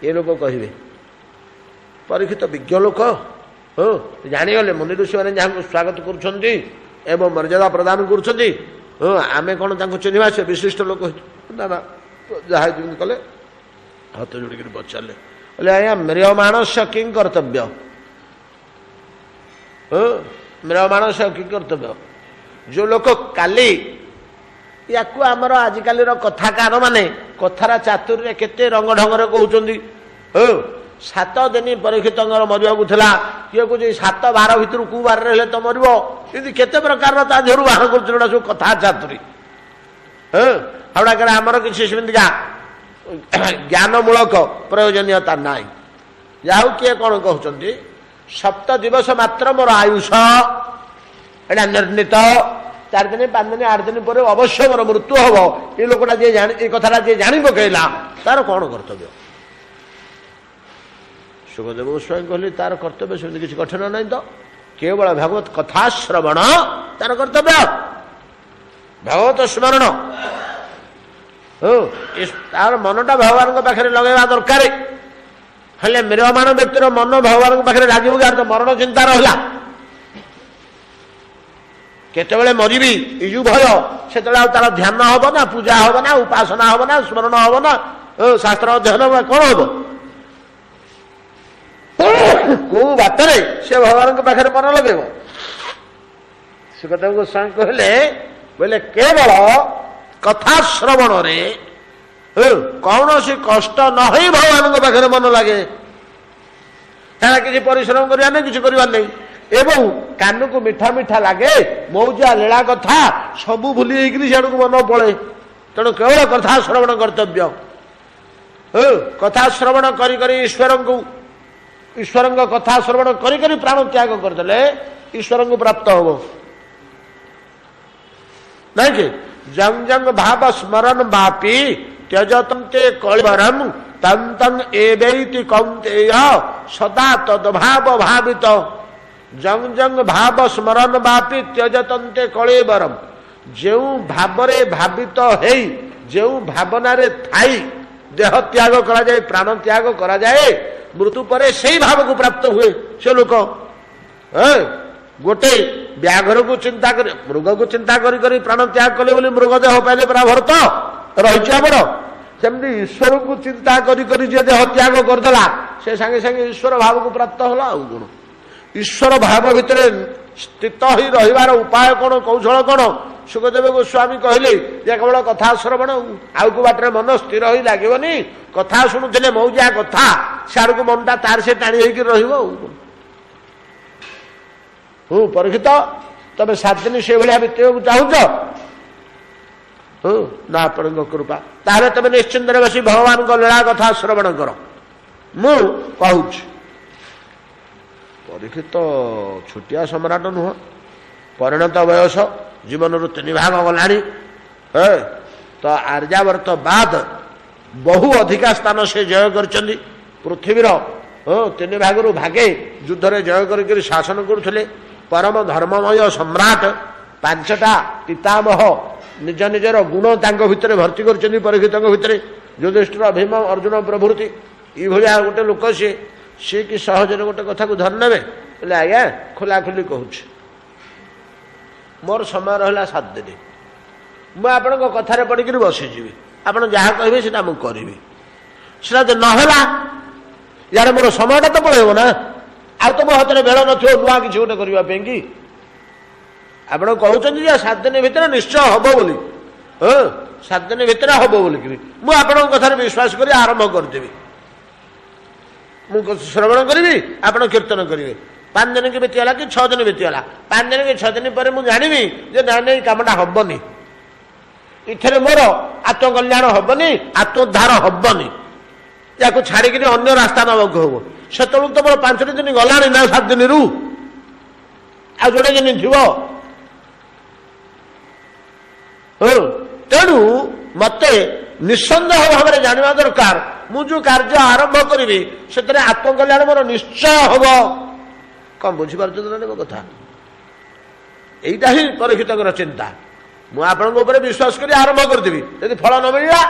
ये लोग कहे परीक्षित विज्ञ लोक हो जानीगले मुनि ऋषि मैंने जहाँ स्वागत कर मर्यादा प्रदान करें कौन चिन्हवा से विशिष्ट लोक ना ना जहाँ कले हाथ जोड़िक पचारे बोले आज्ञा म्रियमाणस कि कर्तव्य म्रियमाणस कि कर्तव्य जो लोक काली या आमर आजिकाली कथाकार माने कथार चातुर्य केते रंग ढंगर कहते 7 दिन परीक्षित मरवा किए कह 7 बार भितर कौ बार रहे तो मरब केते प्रकार देहर बाहर कर सब कथा चातुरी हाउडाक आमर किसी सेमतिका ज्ञानमूलक प्रयोजनीयता नाई जाऊ किए कौन कहते 7 दिवस मात्र मोर आयुष एटा निर्णीत 4 दिन 5 दिन 8 दिन पर अवश्य मोर मृत्यु हम ये लोकटा जी ये कथा जी जाणी पकईला तार कौन कर्तव्य सुखदेव गोस्वामी कहली तार कर्तव्य सेमती किसी कठिन नहीं तो केवल भागवत कथा श्रवण तार कर्तव्य भागवत स्मरण तार मनटा भगवान पाखे लगेगा दरकार हेले म्रियमाण व्यक्तिर मन भगवान पाखे लगे यार तो मरण चिंता रहा केतबेले मरबी इजु भय से तार ध्यान हम ना पूजा हम ना उपासना हम ना स्मरण हम ना शास्त्र अध्ययन कौन हम कौ बात से भगवान पाखे मन लगे सुखदेव गोस्वामी कहले बोले केवल कथा श्रवण रे कौन सी कष्ट न हो भगवान पाखे मन लगे किसी परिश्रम करवा नहीं किसी करवा नहीं एवं कान को मीठा मीठा लगे मौजा लीला कथा सबू भूली सियाड़ को मन पड़े तेणु केवल कथा श्रवण कर्तव्य कथा श्रवण कर ईश्वर कथा श्रवण कर प्राण त्याग करदे ईश्वर को प्राप्त हम नहीं कि जंग जंग भाव स्मरण बापी त्यजतंते कलिवरम तंतं एवैति कौन्तेय सदा तद्भाव भावित जंग जंग भाव स्मरण बापी त्यजतन्ते कलेबरम। जो भावरे भावित है, जो भावनारे थाई देह त्याग करा जाए, प्राण त्याग करा जाए, मृत्यु पर से भाव को प्राप्त हुए से लोक। गोटे व्याघ्र को चिंता कर, मृग को चिंता करी करी प्राण त्याग कले बोली मृग देह पाइले परा भरत रही आमर। सेमती ईश्वर को चिंता करी करी जे देह त्याग करदेला से संगे संगे ईश्वर भाव को प्राप्त होला। आउ गुण ईश्वर भाव भितर स्थित ही रहिबार उपाय कौन, कौशल कौन? सुखदेव गोस्वामी कहले जे केवल कथा श्रवण, आउ को बाटर मन स्थिर ही लागेबनी। कथा शुणुले मौजा कथा सियाड़ को मनटा तार से टाणी होकर रहिबो। परीक्षित तबे 7 दिन से भाया बीतवाक चाहूच ना आपण कृपा, ताहले तबे निश्चिंत बसी भगवान को लीला कथा श्रवण कर। मु कहूँ परीक्षित छुटिया सम्राट नुह, परिणत बयस, जीवन रु 3 भाग गलानी। तो आर्यावर्त बाद बहु अधिका स्थान से जय कर पृथ्वीर 3 भाग रु भागे युद्ध रे जय कर शासन करुले। परम धर्ममय सम्राट 5टा पितामह निज निजर गुण तांको भितर भर्ती कर परीक्षित भितर युधिष्ठिर, भीम, अर्जुन प्रभृति ये गोटे लोक सी कि सहज गोटे कथा को धर ने। आज्ञा खोलाखोली कहूँ मोर समय रहा 7 दिन, मुझे आपण कथार पड़ी बसीजी, आप जहाँ कहे से करी से नहला यार मोर समयटा तो पड़ेब ना। आ तो मो हाथ में बेल न नुआ कि गोटे करने कि आप कहते 7 दिन भितर निश्चय हम बोली। 7 दिन भितर हम बोलिक मुझे कथार विश्वास कर आरंभ करदेवी। श्रवण करी आप कीर्तन करेंगे। 5 दिन की बीतीगला कि 6 दिन बीतीगला, 5 दिन कि 6 दिन पर मुझे जानवी जे ना नहीं कामटा हेनी, इथे मोर आत्मकल्याण हेनी, आत्मोद्धार हेनी, या छाड़िक अन्य रास्ता नवाक हम। से तो मोर 5 दिन गला ना 7 दिन रु आ जोड़े दिन थी। तेणु मत निसंदेह भाव में जानवा दरकार मु जो कार्य आरंभ करी से आत्मकल्याण मोर निश्चय हम। कौन बुझीपार मो कथा? यहीटा ही परीक्षित चिंता। मुझे आपण विश्वास कर आरंभ करदेवी, यदि फल न मिलला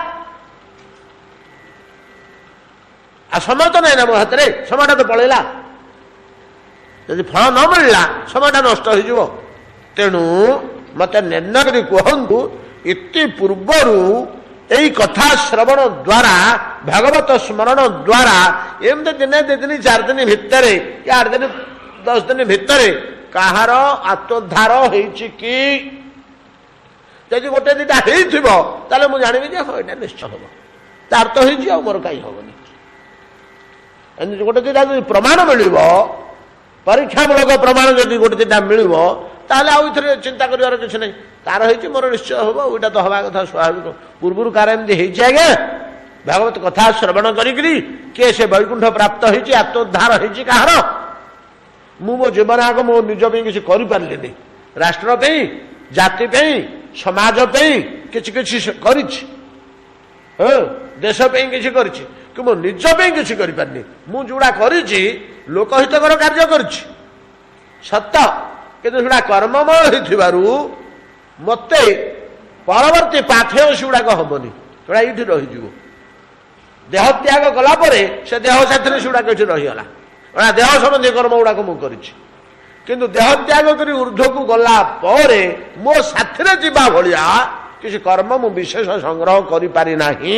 आ समय तो नहीं ना मो हाथ में, समयटा तो पलैला। यदि फल न मिलला समयटा नष्ट हो। तेणु मत निर्णय कर कहतु इति पूर्वरु यही कथा श्रवण द्वारा भगवत स्मरण द्वारा एमती दिन 2 दिन 4 दिन भितर 8 दिन 10 दिन भितर कहार आत्मोद्धार होइछि कि यदि गोटे 2टा होइथिबो ताले मु जानिबि जे हाँ एटा निश्चय हम। तार तो होइछि आ मोर काई होबनी। एनि गोटे 2टा जदि प्रमाण मिलिबो, परीक्षामूलक प्रमाण जदि गोटे 2टा मिलिबो ताले आउ इथरे चिंता करिवार किछ नै। तार होइछि मोर निश्चय होबो, ओइटा तो हवा कथा स्वाभाविक। पूर्वरु कार एमती होइछि आज्ञा भागवत कथा श्रवण करिकरी के से वैकुंठ प्राप्त होइछि, आत्मोद्धार होइछि कहार। मु मो जीवन आग मो निज पे किसी करि पारलिनी, राष्ट्र पे, जाति पे, समाज पे किछि किछि करिछि, देश पे किछि करिछि, कि मो निज पे किछि करि पारनी। मु जुडा करिछि लोकहितकर कार्य करिछि सत्य, किंतु जुडा कर्ममय होइथिबारु मते परवर्ती पाथेय सेगुड़ाक हेनी, सेटा ये रही। देह त्याग कला से देह साथी सेगुड़ाक ये रहीगला। देह संबंधी कर्म गुड़ाक मुझे किंतु देह त्याग कर ऊर्ध्व को गला मो साथी जीवा भाया किसी कर्म मु विशेष संग्रह कर पारि नाही।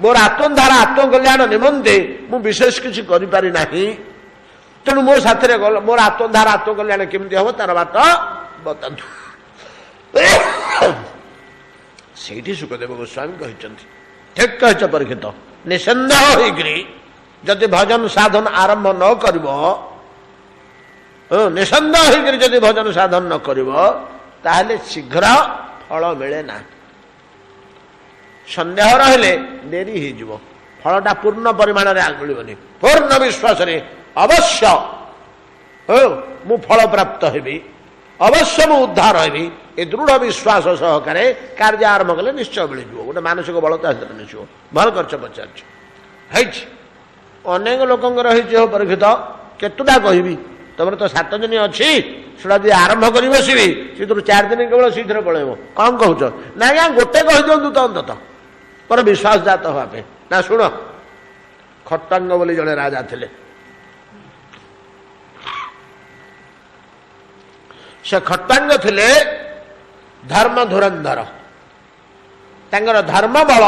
मोर आत्मोद्धार आत्मकल्याण निमंते मु विशेष किसी कर पारि नाही। तेणु मो साथी मोर आत्मोद्धार आत्मकल्याण केमती हम तार बाट बतातु। से सुखदेव गोस्वामी कहते ठीक कह परीक्षित निसंदेह होगी जदि भजन साधन आरंभ न कर निसंदेह होगी जदि भजन साधन न कर शीघ्र फल मिले ना। संदेह रहिले डेरी हो फलटा पूर्ण परिमाण मिलनी। पूर्ण विश्वास अवश्य मु फल प्राप्त हेबी ଅବଶ୍ୟ ମୁଁ ଉଦ୍ଧାର ହେବି ଏ ଦୃଢ଼ ବିଶ୍ୱାସ ସହକାରେ କାର୍ଯ୍ୟ ଆରମ୍ଭ କଲେ ନିଶ୍ଚୟ ମିଳିଯିବ। ଗୋଟେ ମାନସିକ ବଳ ତା ଭିତରେ ମିଶିବ। ଭଲ କରିଛ ପଚାରୁଛ। ହେଇଛି ଅନେକ ଲୋକଙ୍କର ହେଇଛି। ହଉ ପରୀକ୍ଷିତ କେତୁଟା କହିବି, ତମର ତ 7 ଦିନ ଅଛି, ସେଟା ଯଦି ଆରମ୍ଭ କରି ବସିବି ସେଥିରୁ 4 ଦିନ କେବଳ ଶୀଘ୍ର ପଳେଇବ। କ'ଣ କହୁଛ? ନା ଆଜ୍ଞା ଗୋଟେ କହିଦିଅନ୍ତୁ ତ ଅନ୍ତତଃ ମୋର ବିଶ୍ୱାସ ଜାତ ହେବା ପାଇଁ। ନା ଶୁଣ, ଖଟ୍ଟାଙ୍ଗ ବୋଲି ଜଣେ ରାଜା ଥିଲେ। ସେ ଖଟ୍ଟାଙ୍ଗ ଥିଲେ ଧର୍ମ ଧୁରନ୍ଧର। ତାଙ୍କର ଧର୍ମ ବଳ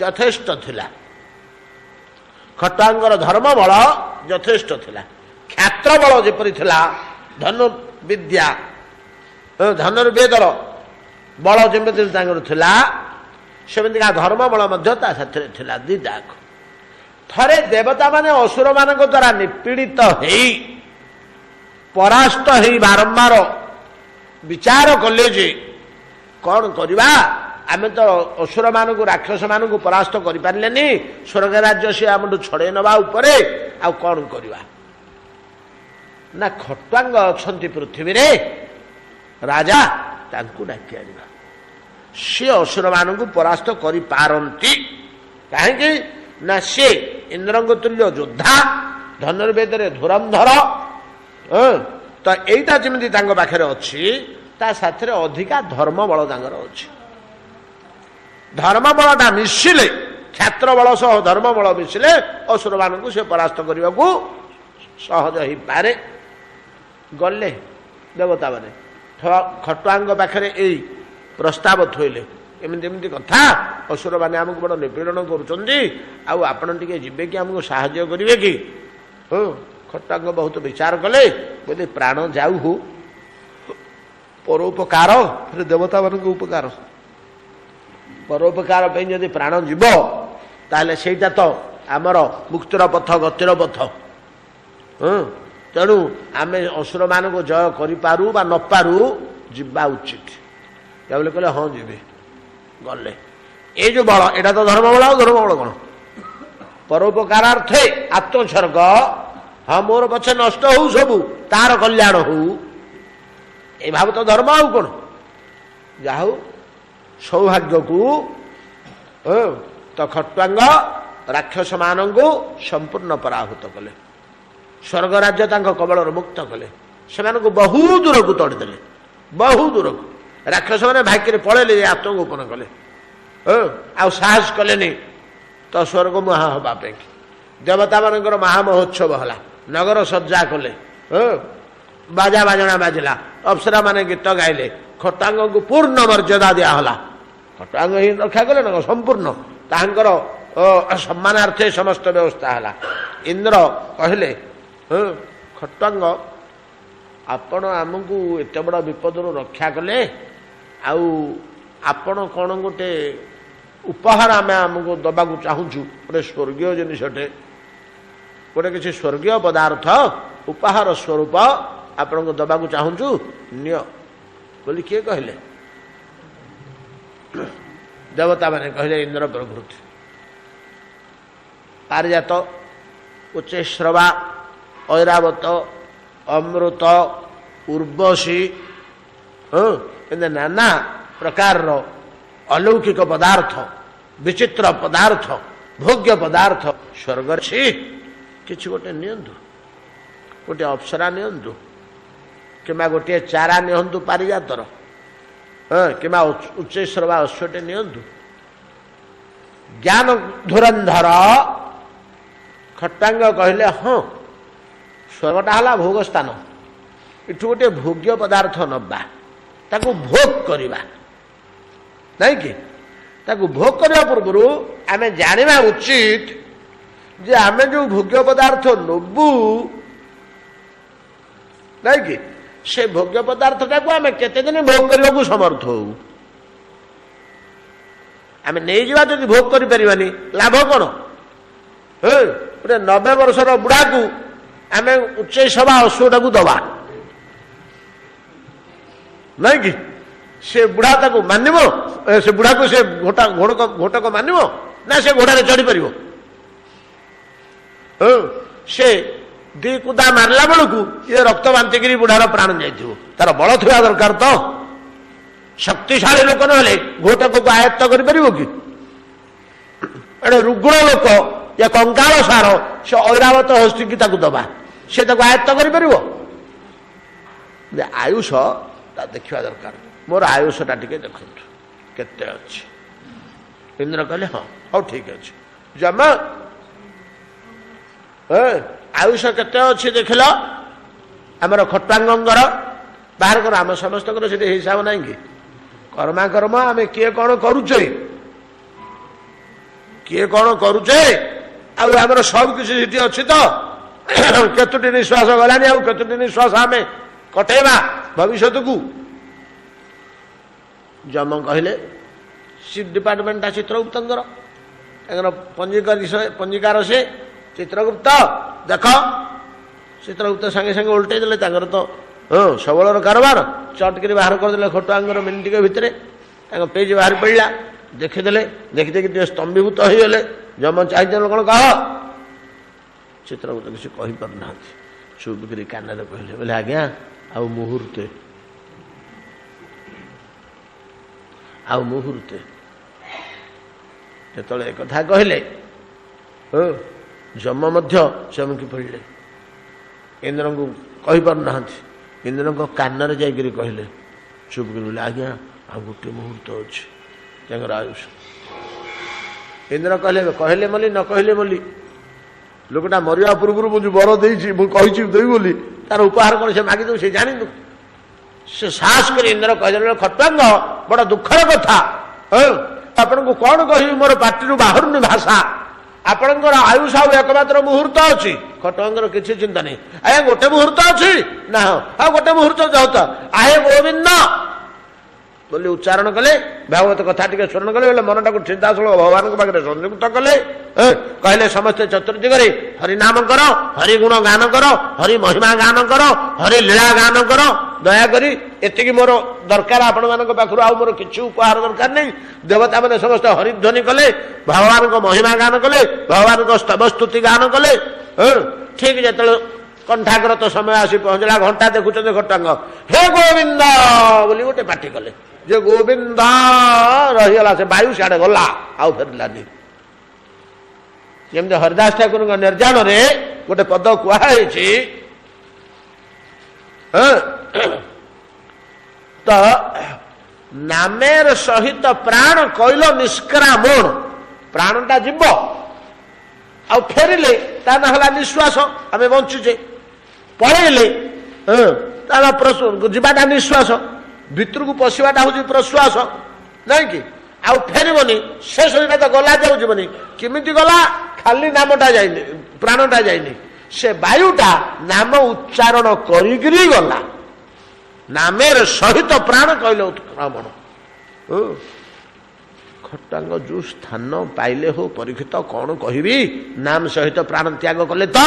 ଯଥେଷ୍ଟ ଥିଲା। ଖଟ୍ଟାଙ୍ଗର ଧର୍ମ ବଳ ଯଥେଷ୍ଟ ଥିଲା। କ୍ଷାତ୍ର ବଳ ଯେପରି ଥିଲା, ଧନୁର୍ବିଦ୍ୟା ଧନୁର୍ବେଦର ବଳ ଯେମିତି ତାଙ୍କର ଥିଲା, ସେମିତିକା ଧର୍ମ ବଳ ମଧ୍ୟ ତା ସାଥିରେ ଥିଲା। ଦିଟାକ ଥରେ ଦେବତାମାନେ ଅସୁରମାନଙ୍କ ଦ୍ୱାରା ନିପୀଡ଼ିତ ହେଇ ପରାସ୍ତ ହେଇ ବାରମ୍ବାର ବିଚାର କଲେ ଯେ କ'ଣ କରିବା, ଆମେ ତ ଅସୁରମାନଙ୍କୁ ରାକ୍ଷସମାନଙ୍କୁ ପରାସ୍ତ କରିପାରିଲେନି, ସ୍ୱର୍ଗ ରାଜ୍ୟ ସେ ଆମଠୁ ଛଡ଼େଇ ନେବା ଉପରେ, ଆଉ କ'ଣ କରିବା? ନା ଖଟ୍ଟାଙ୍ଗ ଅଛନ୍ତି ପୃଥିବୀରେ ରାଜା, ତାଙ୍କୁ ଡାକି ଆଣିବା। ସେ ଅସୁରମାନଙ୍କୁ ପରାସ୍ତ କରିପାରନ୍ତି। କାହିଁକି ନା ସେ ଇନ୍ଦ୍ରଙ୍କ ତୁଲ୍ୟ ଯୋଦ୍ଧା, ଧନୁର୍ବେଦରେ ଧୁରନ୍ଧର। ତ ଏଇଟା ଯେମିତି ତାଙ୍କ ପାଖରେ ଅଛି, ତା ସାଥିରେ ଅଧିକା ଧର୍ମ ବଳ ତାଙ୍କର ଅଛି। ଧର୍ମ ବଳଟା ମିଶିଲେ, କ୍ଷାତ୍ର ବଳ ସହ ଧର୍ମ ବଳ ମିଶିଲେ ଅସୁରମାନଙ୍କୁ ସେ ପରାସ୍ତ କରିବାକୁ ସହଜ ହେଇପାରେ। ଗଲେ ଦେବତାମାନେ ଖଟ୍ଟାଙ୍ଗ ପାଖରେ ଏଇ ପ୍ରସ୍ତାବ ଥୋଇଲେ, ଏମିତି ଏମିତି କଥା, ଅସୁରମାନେ ଆମକୁ ବଡ଼ ନିପୀଡ଼ନ କରୁଛନ୍ତି, ଆଉ ଆପଣ ଟିକେ ଯିବେ କି ଆମକୁ ସାହାଯ୍ୟ କରିବେ କି? ଖଟ୍ଟାଙ୍ଗ ବହୁତ ବିଚାର କଲେ, ବୋଲି ପ୍ରାଣ ଯାଉ ହଉ, ପରୋପକାର ଫେରେ ଦେବତାମାନଙ୍କ ଉପକାର। ପରୋପକାର ପାଇଁ ଯଦି ପ୍ରାଣ ଯିବ ତାହେଲେ ସେଇଟା ତ ଆମର ମୁକ୍ତିର ପଥ, ଗତିର ପଥ। ତେଣୁ ଆମେ ଅସୁରମାନଙ୍କୁ ଜୟ କରିପାରୁ ବା ନପାରୁ, ଯିବା ଉଚିତ। ବୋଲି କହିଲେ ହଁ ଯିବେ। ଗଲେ ଏଇ ଯେଉଁ ବଳ, ଏଇଟା ତ ଧର୍ମ ବଳ। ଆଉ ଧର୍ମ ବଳ କ'ଣ? ପରୋପକାରାର୍ଥେ ଆତ୍ମୋତ୍ସର୍ଗ। ହଁ ମୋର ପଛେ ନଷ୍ଟ ହଉ ସବୁ, ତାର କଲ୍ୟାଣ ହଉ, ଏ ଭାବ ତ ଧର୍ମ। ଆଉ କ'ଣ? ଯାହା ହଉ ସୌଭାଗ୍ୟକୁ ତ ଖଟ୍ଟାଙ୍ଗ ରାକ୍ଷସମାନଙ୍କୁ ସମ୍ପୂର୍ଣ୍ଣ ପରାହୃତ କଲେ। ସ୍ୱର୍ଗ ରାଜ୍ୟ ତାଙ୍କ କବଳରୁ ମୁକ୍ତ କଲେ। ସେମାନଙ୍କୁ ବହୁ ଦୂରକୁ ତଡ଼ିଦେଲେ, ବହୁ ଦୂରକୁ। ରାକ୍ଷସମାନେ ଭାଗ୍ୟରେ ପଳେଇଲେ, ଆତ୍ମଗୋପନ କଲେ। ଆଉ ସାହସ କଲେନି ତ ସ୍ୱର୍ଗ ମୁହାଁ ହେବା ପାଇଁ। ଦେବତାମାନଙ୍କର ମହାମହୋତ୍ସବ ହେଲା, ନଗର ସଜ୍ଜା କଲେ, ବାଜା ବାଜଣା ବାଜିଲା, ଅପ୍ସରାମାନେ ଗୀତ ଗାଇଲେ, ଖଟ୍ଟାଙ୍ଗଙ୍କୁ ପୂର୍ଣ୍ଣ ମର୍ଯ୍ୟାଦା ଦିଆହେଲା। ଖଟ୍ଟାଙ୍ଗ ହିଁ ରକ୍ଷା କଲେ ନା ସମ୍ପୂର୍ଣ୍ଣ। ତାହାଙ୍କର ସମ୍ମାନାର୍ଥେ ସମସ୍ତ ବ୍ୟବସ୍ଥା ହେଲା। ଇନ୍ଦ୍ର କହିଲେ, ଖଟ୍ଟାଙ୍ଗ ଆପଣ ଆମକୁ ଏତେ ବଡ଼ ବିପଦରୁ ରକ୍ଷା କଲେ, ଆଉ ଆପଣ କ'ଣ ଗୋଟେ ଉପହାର ଆମେ ଆମକୁ ଦେବାକୁ ଚାହୁଁଛୁ, ଗୋଟେ ସ୍ୱର୍ଗୀୟ ଜିନିଷଟେ, ଗୋଟେ କିଛି ସ୍ୱର୍ଗୀୟ ପଦାର୍ଥ ଉପହାର ସ୍ୱରୂପ ଆପଣଙ୍କୁ ଦେବାକୁ ଚାହୁଁଛୁ, ନିଅ ବୋଲି କିଏ କହିଲେ? ଦେବତାମାନେ କହିଲେ, ଇନ୍ଦ୍ର ପ୍ରଭୃତି। ପାରିଜାତ, ଉଚ୍ଚୈଶ୍ରବା, ଐରାବତ, ଅମୃତ, ଉର୍ବଶୀ, ଏମିତି ନାନା ପ୍ରକାରର ଅଲୌକିକ ପଦାର୍ଥ, ବିଚିତ୍ର ପଦାର୍ଥ, ଭୋଗ୍ୟ ପଦାର୍ଥ ସ୍ୱର୍ଗରେ ଅଛି। କିଛି ଗୋଟେ ନିଅନ୍ତୁ, ଗୋଟିଏ ଅପ୍ସରା ନିଅନ୍ତୁ, କିମ୍ବା ଗୋଟିଏ ଚାରା ନିଅନ୍ତୁ ପାରିଜାତର, କିମ୍ବା ଉଚ୍ଚୈଶ୍ରବା ଅଶ୍ୱଟେ ନିଅନ୍ତୁ। ଜ୍ଞାନ ଧୁରନ୍ଧର ଖଟ୍ଟାଙ୍ଗ କହିଲେ, ହଁ ସ୍ୱର୍ଗଟା ହେଲା ଭୋଗ ସ୍ଥାନ, ଏଠୁ ଗୋଟିଏ ଭୋଗ୍ୟ ପଦାର୍ଥ ନେବା, ତାକୁ ଭୋଗ କରିବା, ନାଇଁ କି? ତାକୁ ଭୋଗ କରିବା ପୂର୍ବରୁ ଆମେ ଜାଣିବା ଉଚିତ ଯେ ଆମେ ଯେଉଁ ଭୋଗ୍ୟ ପଦାର୍ଥ ନେବୁ, ନାଇଁ କି, ସେ ଭୋଗ୍ୟ ପଦାର୍ଥଟାକୁ ଆମେ କେତେ ଦିନ ଭୋଗ କରିବାକୁ ସମର୍ଥ ହଉ। ଆମେ ନେଇଯିବା, ଯଦି ଭୋଗ କରିପାରିବାନି ଲାଭ କ'ଣ? ଗୋଟେ 90 ବର୍ଷର ବୁଢ଼ାକୁ ଆମେ ଉଚ୍ଚୈଶ୍ରବା ଅଶ୍ୱଟାକୁ ଦେବା, ନାଇଁ କି? ସେ ବୁଢ଼ା ତାକୁ ମାନିବ? ସେ ବୁଢ଼ାକୁ ସେ ଘୋଟକ ମାନିବ ନା ସେ ଘୋଡ଼ାରେ ଚଢ଼ିପାରିବ? ସେ ଦି କୁଦା ମାରିଲା ବେଳକୁ ଇଏ ରକ୍ତ ବାନ୍ତିକିରି ବୁଢାର ପ୍ରାଣ ଯାଇଥିବ। ତାର ବଳ ଥିବା ଦରକାର ତ, ଶକ୍ତିଶାଳୀ ଲୋକ ନହେଲେ ଘୋଟକକୁ ଆୟତ୍ତ କରିପାରିବ କି? ଏଣେ ରୁଗ୍ଣ ଲୋକ ଏ କଙ୍କାଳ ସାର ସେ ଐରାବତ ହସ୍ତିକି ତାକୁ ଦବା, ସେ ତାକୁ ଆୟତ୍ତ କରିପାରିବ? ଆୟୁଷ ତା ଦେଖିବା ଦରକାର। ମୋର ଆୟୁଷଟା ଟିକେ ଦେଖନ୍ତୁ କେତେ ଅଛି। ଇନ୍ଦ୍ର କହିଲେ ହଁ ହଉ ଠିକ ଅଛି। ଯମ ଆୟୁଷ କେତେ ଅଛି ଦେଖିଲ? ଆମର ଖଟ୍ୱାଙ୍ଗଙ୍କର ବାହାର କର, ଆମ ସମସ୍ତଙ୍କର ସେଠି ହିସାବ ନାହିଁ କି? କର୍ମା କର୍ମ ଆମେ କିଏ କ'ଣ କରୁଛେ, କିଏ କ'ଣ କରୁଛେ, ଆଉ ଆମର ସବୁ କିଛି ସେଠି ଅଛି ତ। କେତୋଟି ନିଶ୍ୱାସ ଗଲାନି, ଆଉ କେତୋଟି ନିଶ୍ୱାସ ଆମେ କଟେଇବା ଭବିଷ୍ୟତକୁ? ଯମ କହିଲେ ସିଫ୍ ଡିପାର୍ଟମେଣ୍ଟଟା ଚିତ୍ରଗୁପ୍ତଙ୍କର, ତାଙ୍କର ପଞ୍ଜିକାର ସେ ଚିତ୍ରଗୁପ୍ତ। ଦେଖ ଚିତ୍ରଗୁପ୍ତ ସାଙ୍ଗେ ସାଙ୍ଗେ ଓଲଟେଇ ଦେଲେ, ତାଙ୍କର ତ ସବଳର କାରବାର। ଚଟକିରି ବାହାର କରିଦେଲେ ଖଟୁଆଙ୍କର ମିନିଟିକ ଭିତରେ, ତାଙ୍କ ପେଜ ବାହାରି ପଡ଼ିଲା। ଦେଖିଦେଲେ, ଦେଖିଦେଇକି ଟିକେ ସ୍ତମ୍ଭୀଭୂତ ହେଇଗଲେ। ଯମ ଚାହିଁଦେଲେ କ'ଣ କହ? ଚିତ୍ରଗୁପ୍ତ କିଛି କହିପାରୁନାହାନ୍ତି, ଚୁପକିରି କାନରେ କହିଲେ, ବୋଲେ ଆଜ୍ଞା ଆଉ ମୁହୂର୍ତ୍ତେ, ଆଉ ମୁହୂର୍ତ୍ତେ। ଯେତେବେଳେ ଏକଥା କହିଲେ ଯମ ମଧ୍ୟ ଚମକି ପଡ଼ିଲେ, ଇନ୍ଦ୍ରଙ୍କୁ କହିପାରୁନାହାନ୍ତି। ଇନ୍ଦ୍ରଙ୍କ କାନରେ ଯାଇକରି କହିଲେ, ଚୁପ୍ କରି ବୋଲେ ଆଜ୍ଞା ଆଉ ଗୋଟିଏ ମୁହୂର୍ତ୍ତ ଅଛି ତାଙ୍କର ଆୟୁଷ। ଇନ୍ଦ୍ର କହିଲେ, କହିଲେ ବୋଲି ନ କହିଲେ ବୋଲି, ଲୋକଟା ମରିବା ପୂର୍ବରୁ ମୁଁ ଯେଉଁ ବର ଦେଇଛି, ମୁଁ କହିଛି ଦେବି ବୋଲି, ତାର ଉପହାର କ'ଣ ସେ ମାଗିଦେବୁ? ସେ ଜାଣିନୁ। ସେ ସାହସ କରି ଇନ୍ଦ୍ର କହିଦେଲେ, ଖଟ୍ୱାଙ୍ଗ ବଡ଼ ଦୁଃଖର କଥା, ଆପଣଙ୍କୁ କ'ଣ କହିବି, ମୋର ପାଟିରୁ ବାହାରୁନି ଭାଷା। ଆପଣଙ୍କର ଆୟୁଷ ଆଉ ଏକମାତ୍ର ମୁହୂର୍ତ୍ତ ଅଛି। ଖଟ୍ୱାଙ୍ଗର କିଛି ଚିନ୍ତା ନାହିଁ। ଆଜ୍ଞା ଗୋଟେ ମୁହୂର୍ତ୍ତ ଅଛି ନା? ଆଉ ଗୋଟେ ମୁହୂର୍ତ୍ତ ଯାଉ ତ, ଆହେ ଗୋବିନ୍ଦ ବୋଲି ଉଚ୍ଚାରଣ କଲେ। ଭାଗବତ କଥା ଟିକେ ସ୍ମରଣ କଲେ, ବୋଲେ ମନଟାକୁ ଚିନ୍ତାଶୀଳ ଭଗବାନଙ୍କ ପାଖରେ ସଂଯୁକ୍ତ କଲେ। କହିଲେ ସମସ୍ତେ ଚତୁର୍ଦିଗରେ ହରିନାମ କର, ହରିଗୁଣ ଗାନ କର, ହରି ମହିମା ଗାନ କର, ହରି ଲୀଳା ଗାନ କର। ଦୟାକରି ଏତିକି ମୋର ଦରକାର ଆପଣମାନଙ୍କ ପାଖରୁ, ଆଉ ମୋର କିଛି ଉପହାର ଦରକାର ନାହିଁ। ଦେବତାମାନେ ସମସ୍ତେ ହରିଧ୍ୱନି କଲେ, ଭଗବାନଙ୍କ ମହିମା ଗାନ କଲେ, ଭଗବାନଙ୍କ ସ୍ତବ ସ୍ତୁତି ଗାନ କଲେ। ଠିକ ଯେତେବେଳେ କଣ୍ଠାଗ୍ରତ ସମୟ ଆସି ପହଞ୍ଚିଲା, ଘଣ୍ଟା ଦେଖୁଛନ୍ତି ଖଟ୍ୱାଙ୍ଗ, ହେ ଗୋବିନ୍ଦ ବୋଲି ଗୋଟେ ପାଟି କଲେ। ଯେ ଗୋବିନ୍ଦ ରହିଗଲା, ସେ ବାୟୁ ସିଆଡ଼େ ଗଲା, ଆଉ ଫେରିଲାନି। ଯେମିତି ହରିଦାସ ଠାକୁରଙ୍କ ନିର୍ଜାଣରେ ଗୋଟେ ପଦ କୁହାଯାଇଛି, ତ ନାମେର ସହିତ ପ୍ରାଣ କଇଲ ନିଷ୍କ୍ରାମଣ। ପ୍ରାଣଟା ଯିବ, ଆଉ ଫେରିଲେ ତା ନା ହେଲା ନିଶ୍ୱାସ। ଆମେ ବଞ୍ଚୁଛେ, ପଳେଇଲେ ତାର ଯିବାଟା ନିଶ୍ୱାସ, ଭିତରକୁ ପଶିବାଟା ହଉଛି ପ୍ରଶ୍ୱାସ, ନାଇଁ କି? ଆଉ ଫେରିବନି, ସେ ଶରୀରଟା ତ ଗଲା, ଯାଉ ଯିବନି। କେମିତି ଗଲା? ଖାଲି ନାମଟା ଯାଇନି, ପ୍ରାଣଟା ଯାଇନି। ସେ ବାୟୁଟା ନାମ ଉଚ୍ଚାରଣ କରିକିରି ଗଲା। ନାମେର ସହିତ ପ୍ରାଣ କହିଲ ଉତ୍କ୍ରମଣ। ଖଟ୍ୱାଙ୍ଗ ଯୋଉ ସ୍ଥାନ ପାଇଲେ ହଉ ପରୀକ୍ଷିତ, କ'ଣ କହିବି? ନାମ ସହିତ ପ୍ରାଣ ତ୍ୟାଗ କଲେ ତ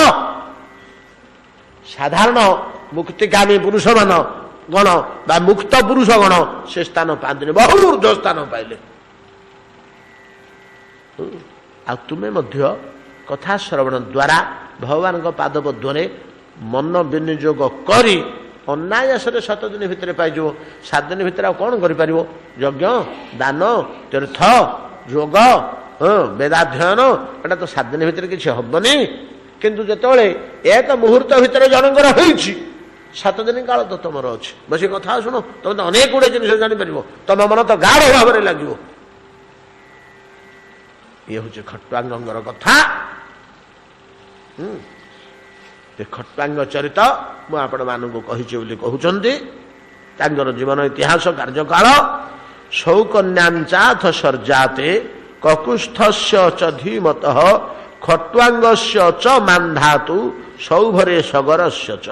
ସାଧାରଣ ମୁକ୍ତିକାମୀ ପୁରୁଷ ମାନ ଗଣ ବା ମୁକ୍ତ ପୁରୁଷ ଗଣ ସେ ସ୍ଥାନ ପାଆନ୍ତିନି, ବହୁ ଊର୍ଦ୍ଧ୍ୱ ସ୍ଥାନ ପାଇଲେ। ଆଉ ତୁମେ ମଧ୍ୟ କଥା ଶ୍ରବଣ ଦ୍ୱାରା ଭଗବାନଙ୍କ ପାଦପଦ୍ମରେ ମନ ବିନିଯୋଗ କରି ଅନାୟାସରେ 7 ଦିନ ଭିତରେ ପାଇଯିବ। 7 ଦିନ ଭିତରେ ଆଉ କ'ଣ କରିପାରିବ? ଯଜ୍ଞ, ଦାନ, ତୀର୍ଥ, ଯୋଗ, ବେଦାଧ୍ୟୟନ, ଏଟା ତ 7 ଦିନ ଭିତରେ କିଛି ହବନି। କିନ୍ତୁ ଯେତେବେଳେ ଏକ ମୁହୂର୍ତ୍ତ ଭିତରେ ଜଣଙ୍କର ହେଇଛି, 7 ଦିନ କାଳ ତ ତମର ଅଛି। ବସି କଥା ଶୁଣ, ତମେ ତ ଅନେକ ଗୁଡ଼ିଏ ଜିନିଷ ଜାଣିପାରିବ, ତମ ମନ ତ ଗାଢ଼ ଭାବରେ ଲାଗିବ। ଇଏ ହଉଛି ଖଟ୍ୱାଙ୍ଗଙ୍କର କଥା। ଏ ଖଟ୍ୱାଙ୍ଗ ଚରିତ ମୁଁ ଆପଣମାନଙ୍କୁ କହିଛି ବୋଲି କହୁଛନ୍ତି। ତାଙ୍କର ଜୀବନ ଇତିହାସ କାର୍ଯ୍ୟକାଳ, ସୌକନ୍ୟାଞ୍ଚାଥ ସର୍ଜାତେ କକୁଷ୍ଠସ୍ୟ ଚ ଧୀମତଃ ଖଟ୍ୱାଙ୍ଗସ୍ୟ ଚ ମାନ୍ଧାତୁ ସୌଭରେ ସଗରସ୍ୟ ଚ।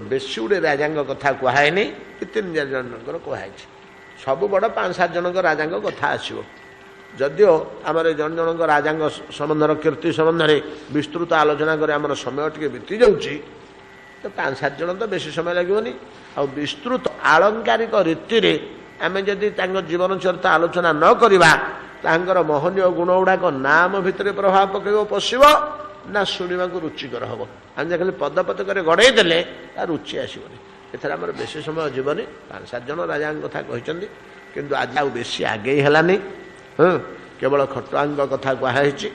ବେଶୀ ଗୁଡ଼େ ରାଜାଙ୍କ କଥା କୁହାହେନି, 3-4 ଜଣଙ୍କର କୁହାହେଇଛି। ସବୁ ବଡ଼ 5-7 ଜଣଙ୍କ ରାଜାଙ୍କ କଥା ଆସିବ। ଯଦିଓ ଆମର ଜଣ ଜଣଙ୍କ ରାଜାଙ୍କ ସମ୍ବନ୍ଧର କୀର୍ତ୍ତି ସମ୍ବନ୍ଧରେ ବିସ୍ତୃତ ଆଲୋଚନା କରି ଆମର ସମୟ ଟିକେ ବିତି ଯାଉଛି, ତ 5-7 ଜଣ ତ ବେଶୀ ସମୟ ଲାଗିବନି। ଆଉ ବିସ୍ତୃତ ଆଳଙ୍କାରିକ ରୀତିରେ ଆମେ ଯଦି ତାଙ୍କ ଜୀବନ ଚରିତ ଆଲୋଚନା ନ କରିବା, ତାଙ୍କର ମହନୀୟ ଗୁଣ ଗୁଡ଼ାକ ନାମ ଭିତରେ ପ୍ରଭାବ ପକାଇବ, ପଶିବ। ନା ଶୁଣିବାକୁ ରୁଚିକର ହେବ। ଆମେ ଖାଲି ପଦ ପଦ କରି ଗଡ଼େଇ ଦେଲେ ତା ରୁଚି ଆସିବନି। ଏଥର ଆମର ବେଶୀ ସମୟ ଯିବନି, 5-7 ଜଣ ରାଜାଙ୍କ କଥା କହିଛନ୍ତି, କିନ୍ତୁ ଆଜି ଆଉ ବେଶୀ ଆଗେଇ ହେଲାନି। କେବଳ ଖଟୁଆଙ୍କ କଥା କୁହାହେଇଛି।